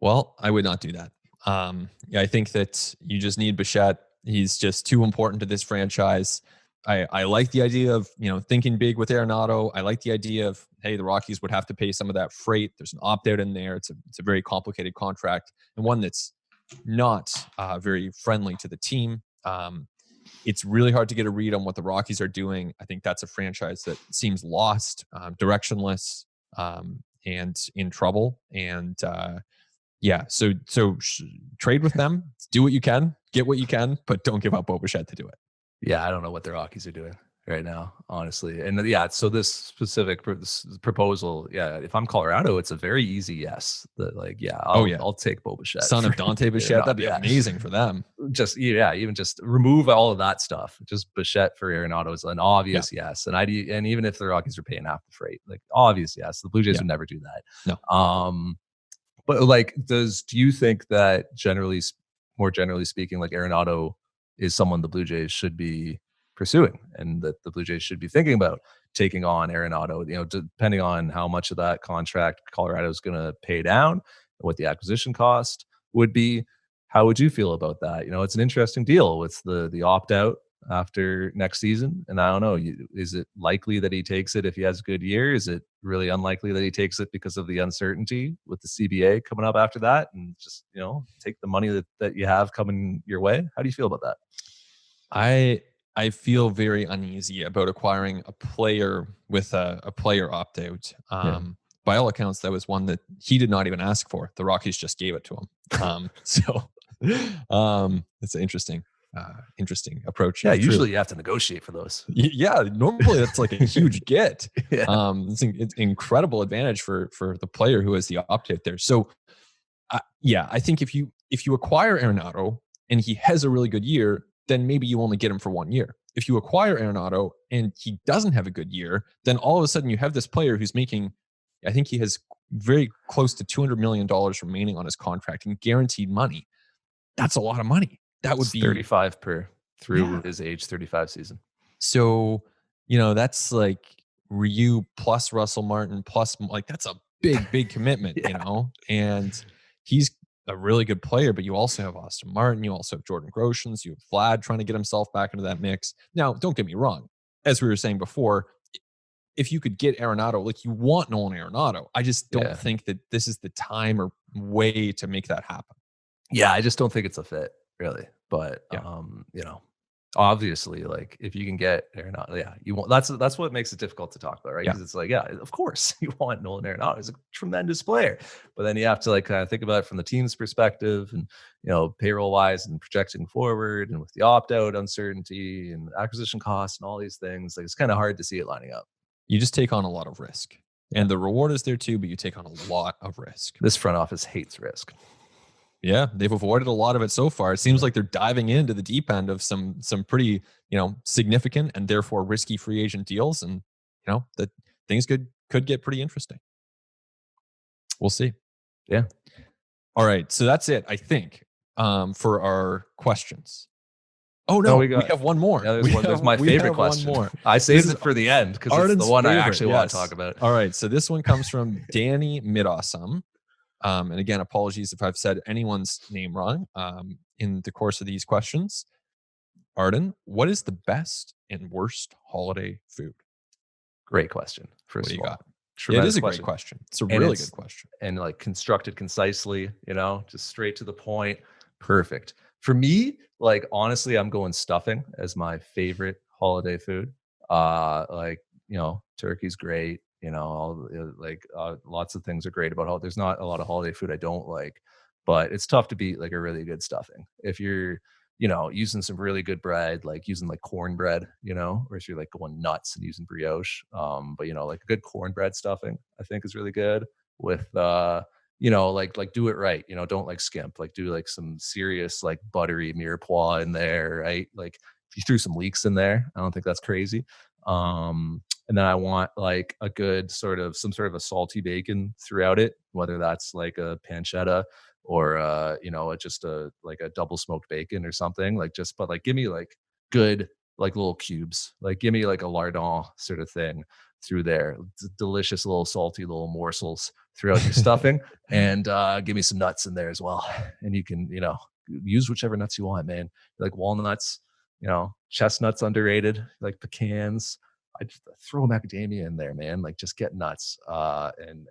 Well, I would not do that. I think that you just need Bichette. He's just too important to this franchise. I like the idea of, thinking big with Arenado. I like the idea of, hey, the Rockies would have to pay some of that freight. There's an opt-out in there. It's a very complicated contract and one that's not very friendly to the team. It's really hard to get a read on what the Rockies are doing. I think that's a franchise that seems lost, directionless, and in trouble. And so trade with them, do what you can, get what you can, but don't give up Bo Bichette to do it. Yeah, I don't know what the Rockies are doing right now, honestly. And so this specific proposal, if I'm Colorado, it's a very easy yes. I'll take Bo Bichette. Son of Dante Bichette, that'd be amazing for them. Just even just remove all of that stuff. Just Bichette for Arenado is an obvious yes. And even if the Rockies are paying half the freight, like obvious yes. The Blue Jays would never do that. No. But do you think that more generally speaking, like Arenado is someone the Blue Jays should be pursuing and that the Blue Jays should be thinking about taking on Arenado, depending on how much of that contract Colorado is going to pay down and what the acquisition cost would be? How would you feel about that? It's an interesting deal with the opt-out after next season. And I don't know, is it likely that he takes it if he has a good year? Is it really unlikely that he takes it because of the uncertainty with the CBA coming up after that and just, take the money that you have coming your way? How do you feel about that? I feel very uneasy about acquiring a player with a player opt-out. By all accounts, that was one that he did not even ask for. The Rockies just gave it to him. It's an interesting approach. Yeah, usually you have to negotiate for those. Yeah, normally that's like a huge get. It's an incredible advantage for the player who has the opt-out there. So, I think if you acquire Arenado and he has a really good year, then maybe you only get him for 1 year. If you acquire Arenado and he doesn't have a good year, then all of a sudden you have this player who's making, I think he has very close to $200 million remaining on his contract in guaranteed money. That's a lot of money. That would be 35 per through his age 35 season. So, that's like Ryu plus Russell Martin plus, like, that's a big commitment, and he's a really good player, but you also have Austin Martin, you also have Jordan Groshans, you have Vlad trying to get himself back into that mix. Now, don't get me wrong. As we were saying before, if you could get Arenado, like you want Nolan Arenado, I just don't think that this is the time or way to make that happen. Yeah, I just don't think it's a fit, really. But obviously, like if you can get Arenado, you want that's what makes it difficult to talk about, right? Because it's like, of course you want Nolan Arenado. He's a tremendous player, but then you have to like kind of think about it from the team's perspective, and payroll wise, and projecting forward, and with the opt out uncertainty and acquisition costs and all these things. Like it's kind of hard to see it lining up. You just take on a lot of risk, and the reward is there too, but you take on a lot of risk. This front office hates risk. Yeah, they've avoided a lot of it so far. It seems like they're diving into the deep end of some pretty, significant and therefore risky free agent deals, and that things could get pretty interesting. We'll see. Yeah. All right, so that's it, I think, for our questions. Oh no, we have one more. Yeah, there's my favorite question. One more. I saved it for the end because it's the one I actually want to talk about. All right, so this one comes from Danny Midawesome. And again, apologies if I've said anyone's name wrong in the course of these questions. Arden, what is the best and worst holiday food? Great question. What do you got? Tremendous it is a question. great question. It's a really good question. And like constructed concisely, just straight to the point. Perfect. For me, like honestly, I'm going stuffing as my favorite holiday food. Turkey's great. Lots of things are great about there's not a lot of holiday food I don't like, but it's tough to beat like a really good stuffing. If you're, using some really good bread, like using like cornbread, or if you're like going nuts and using brioche. But like a good cornbread stuffing, I think is really good with, like do it right. Don't like skimp, like do like some serious, like buttery mirepoix in there, right? Like if you threw some leeks in there, I don't think that's crazy. And then I want like a good some sort of a salty bacon throughout it, whether that's like a pancetta or just a double smoked bacon or something. But give me like good like little cubes. Like give me like a lardon sort of thing through there. Delicious little salty little morsels throughout your stuffing, and give me some nuts in there as well. And you can use whichever nuts you want, man. Like walnuts, chestnuts underrated, like pecans. I just throw macadamia in there, man. Like just get nuts and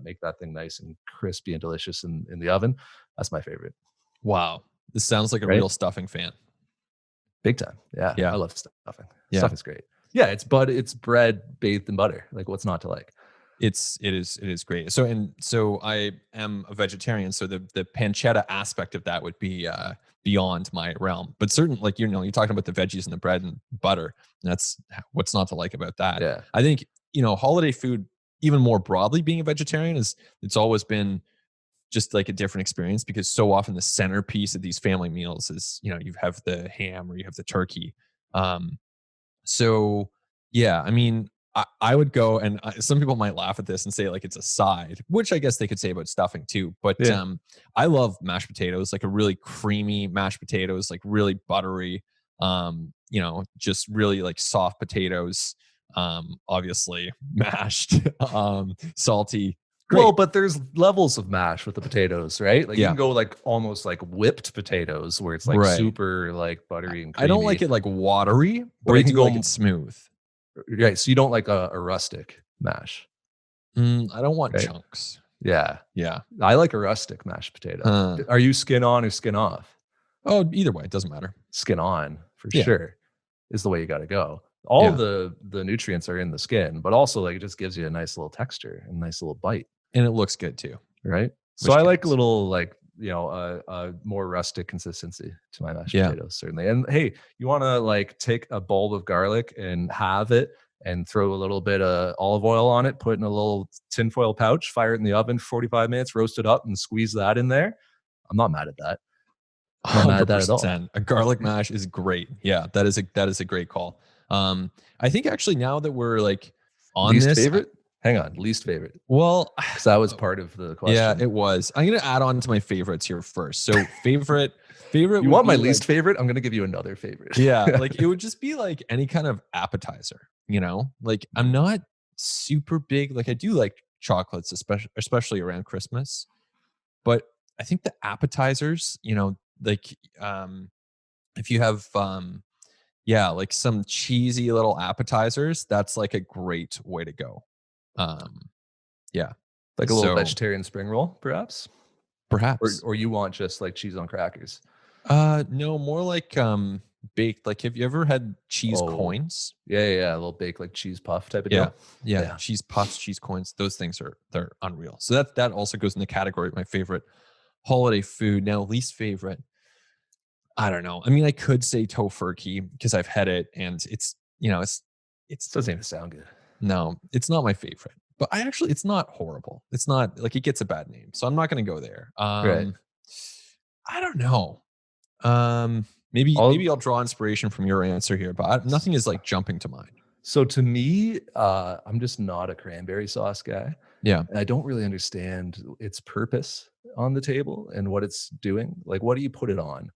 make that thing nice and crispy and delicious in the oven. That's my favorite. Wow. This sounds like a real stuffing fan. Big time. Yeah. I love stuffing. Yeah. Stuffing's great. Yeah. It's bread bathed in butter. Like what's not to like? It is great. So I am a vegetarian. So the pancetta aspect of that would be beyond my realm, but certainly like, you're talking about the veggies and the bread and butter. That's what's not to like about that. Yeah. I think, holiday food, even more broadly, being a vegetarian it's always been just like a different experience, because so often the centerpiece of these family meals is, you have the ham or you have the turkey. So yeah, I mean, I would go, and some people might laugh at this and say like it's a side, which I guess they could say about stuffing too. But I love mashed potatoes, like a really creamy mashed potatoes, like really buttery, just really like soft potatoes, obviously mashed, salty. Great. Well, but there's levels of mash with the potatoes, right? Like you can go like almost like whipped potatoes where it's like super like buttery and creamy. I don't like it like watery, but or you can go like it smooth. Right. So you don't like a rustic mash. I don't want chunks. Yeah. Yeah. I like a rustic mashed potato. Are you skin on or skin off? Oh, either way, it doesn't matter. Skin on for sure is the way you got to go. All the nutrients are in the skin, but also like it just gives you a nice little texture and a nice little bite. And it looks good too. Right. So I like a little like, a more rustic consistency to my mashed potatoes, certainly. And hey, you want to like take a bulb of garlic and halve it and throw a little bit of olive oil on it, put it in a little tinfoil pouch, fire it in the oven for 45 minutes, roast it up and squeeze that in there. I'm not mad at that. I'm not mad at that at all. A garlic mash is great. Yeah, that is a great call. I think actually now that we're like on least this favorite. Hang on, least favorite. Well, because that was part of the question. Yeah, it was. I'm gonna add on to my favorites here first. So favorite. You want my least favorite? I'm gonna give you another favorite. Yeah, like it would just be like any kind of appetizer. Like I'm not super big. Like I do like chocolates, especially around Christmas. But I think the appetizers, like if you have like some cheesy little appetizers, that's like a great way to go. Like a little vegetarian spring roll, perhaps, or you want just like cheese on crackers? No, more like baked. Like, have you ever had cheese coins? Yeah, a little baked like cheese puff type of deal. Yeah, cheese puffs, cheese coins. Those things they're unreal. So that also goes in the category of my favorite holiday food. Now, least favorite, I don't know. I mean, I could say tofurkey because I've had it, and it's doesn't even sound good. No, it's not my favorite, but it's not horrible. It's not like it gets a bad name, so I'm not going to go there. Right. I don't know. Maybe I'll draw inspiration from your answer here, but nothing is like jumping to mind. So to me, I'm just not a cranberry sauce guy. Yeah. And I don't really understand its purpose on the table and what it's doing. Like, what do you put it on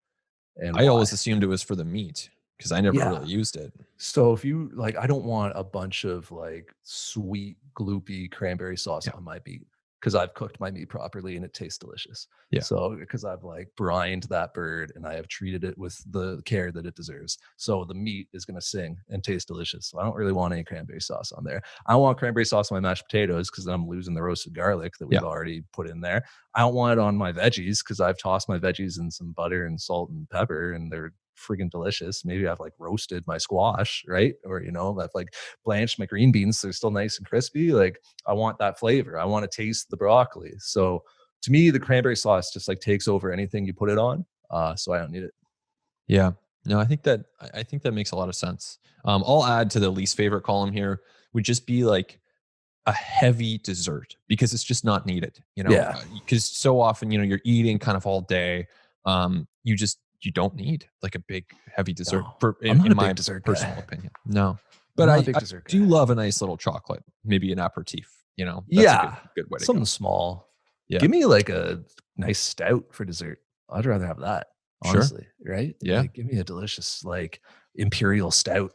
and I why? always assumed it was for the meat because I never Yeah. really used it. So if you like, I don't want a bunch of like sweet, gloopy cranberry sauce Yeah. on my meat because I've cooked my meat properly and it tastes delicious. Yeah. So because I've like brined that bird and I have treated it with the care that it deserves. So the meat is going to sing and taste delicious. So I don't really want any cranberry sauce on there. I want cranberry sauce on my mashed potatoes because then I'm losing the roasted garlic that we've Yeah. already put in there. I don't want it on my veggies because I've tossed my veggies in some butter and salt and pepper and they're freaking delicious. Maybe I've like roasted my squash, right? Or, I've like blanched my green beans. So they're still nice and crispy. Like I want that flavor. I want to taste the broccoli. So to me, the cranberry sauce just like takes over anything you put it on. So I don't need it. Yeah. No, I think that makes a lot of sense. I'll add to the least favorite column here would just be like a heavy dessert because it's just not needed, Yeah. because so often, you're eating kind of all day. You don't need like a big heavy dessert No, I'm not in a my big dessert personal guy. opinion. No, I'm but not I a big dessert do guy. love a nice little chocolate, maybe an aperitif, that's Yeah. a good way to Something go. small. Yeah. Give me like a nice stout for dessert. I'd rather have that, Sure. honestly. Right? Yeah. Like, give me a delicious like imperial stout.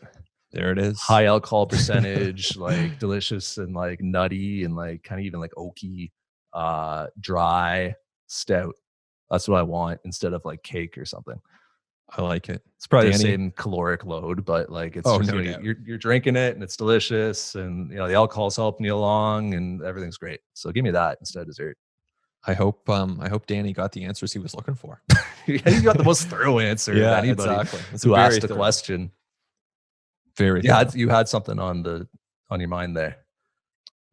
There it is. High alcohol percentage, like delicious and like nutty and like kind of even like oaky, dry stout. That's what I want instead of like cake or something. I like it. It's probably the Danny? same caloric load, but like it's Oh, just no doubt. you're drinking it and it's delicious and the alcohol's helping you along and everything's great. So give me that instead of dessert. I hope Danny got the answers he was looking for. You got the most thorough answer of Yeah, anybody exactly. It's who very asked a thorough. question. Very Yeah, thorough. you had something on your mind there.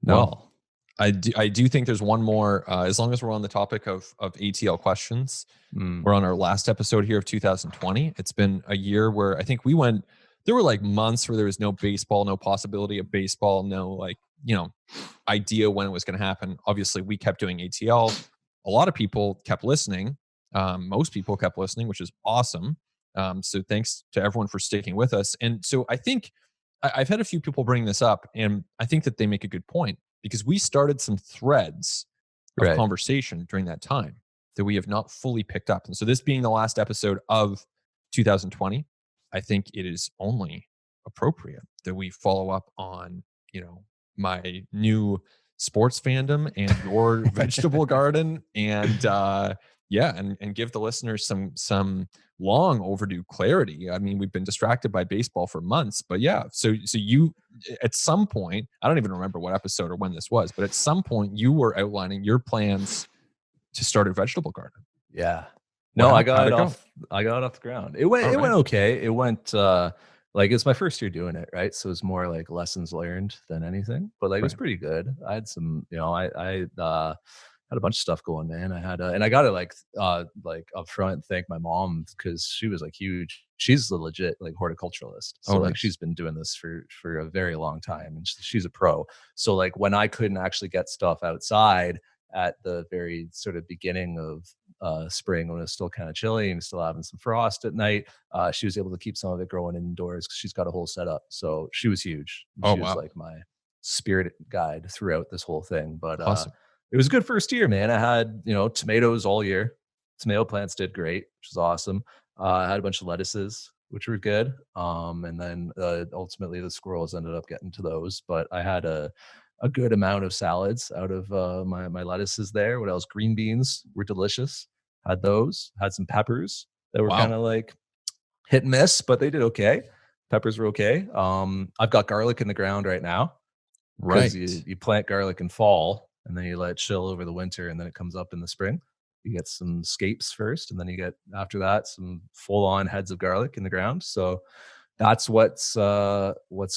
No. Well, I do think there's one more. As long as we're on the topic of ATL questions, we're on our last episode here of 2020. It's been a year where I think there were like months where there was no baseball, no possibility of baseball, no idea when it was going to happen. Obviously, we kept doing ATL. A lot of people kept listening. Most people kept listening, which is awesome. So thanks to everyone for sticking with us. And so I think I've had a few people bring this up, and I think that they make a good point because we started some threads of conversation during that time that we have not fully picked up. And so this being the last episode of 2020, I think it is only appropriate that we follow up on, my new sports fandom and your vegetable garden and and give the listeners some long overdue clarity. I mean, we've been distracted by baseball for months, but yeah. So you, at some point, I don't even remember what episode or when this was, but at some point you were outlining your plans to start a vegetable garden. Yeah. No, Wow, I got how'd it it go? off. I got it off the ground. It went okay. It went like it's my first year doing it, right? So it's more like lessons learned than anything. But like it was pretty good. I had some, I had a bunch of stuff going, man. I had and I gotta like up front thank my mom because she was like huge. She's a legit like horticulturalist. So like she's been doing this for a very long time and she's a pro. So like when I couldn't actually get stuff outside at the very sort of beginning of spring when it was still kind of chilly and still having some frost at night, she was able to keep some of it growing indoors because she's got a whole setup. So she was huge. She was like my spirit guide throughout this whole thing. But awesome. It was a good first year, man. I had, tomatoes all year. Tomato plants did great, which was awesome. I had a bunch of lettuces, which were good. And then ultimately the squirrels ended up getting to those. But I had a good amount of salads out of my lettuces there. What else? Green beans were delicious. Had those. Had some peppers that were kind of like hit and miss, but they did okay. Peppers were okay. I've got garlic in the ground right now. Right. You plant garlic in fall and then you let it chill over the winter and then it comes up in the spring. You get some scapes first and then you get after that some full on heads of garlic in the ground. So that's what's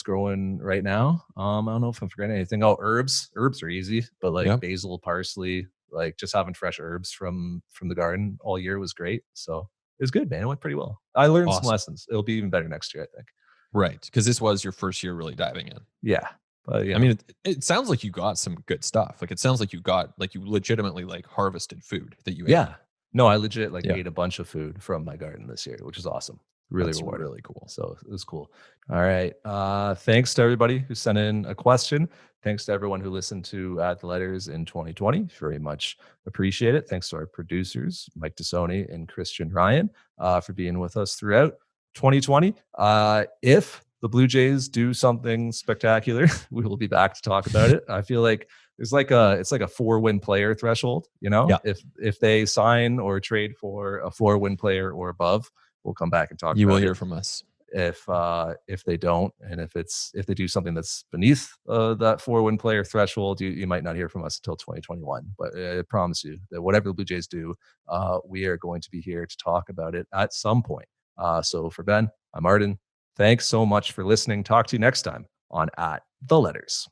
growing right now. I don't know if I'm forgetting anything. Oh, herbs are easy, but like basil, parsley, like just having fresh herbs from the garden all year was great. So it was good, man. It went pretty well. I learned some lessons. It'll be even better next year, I think. Right, because this was your first year really diving in. Yeah. But I mean, it sounds like you got some good stuff. Like it sounds like you legitimately like harvested food that you ate. Yeah. No, I legit Yeah. ate a bunch of food from my garden this year, which is awesome. Really That's rewarding. really cool. So it was cool. All right. Thanks to everybody who sent in a question. Thanks to everyone who listened to Add the Letters in 2020. Very much appreciate it. Thanks to our producers, Mike Desoni and Christian Ryan, for being with us throughout 2020. If the Blue Jays do something spectacular, we will be back to talk about it. I feel like it's like a 4-win player threshold, Yeah. If they sign or trade for a 4-win player or above, we'll come back and talk You about will it. hear from us. If they don't, and if they do something that's beneath that 4-win player threshold, you might not hear from us until 2021. But I promise you that whatever the Blue Jays do, we are going to be here to talk about it at some point. So for Ben, I'm Arden. Thanks so much for listening. Talk to you next time on At the Letters.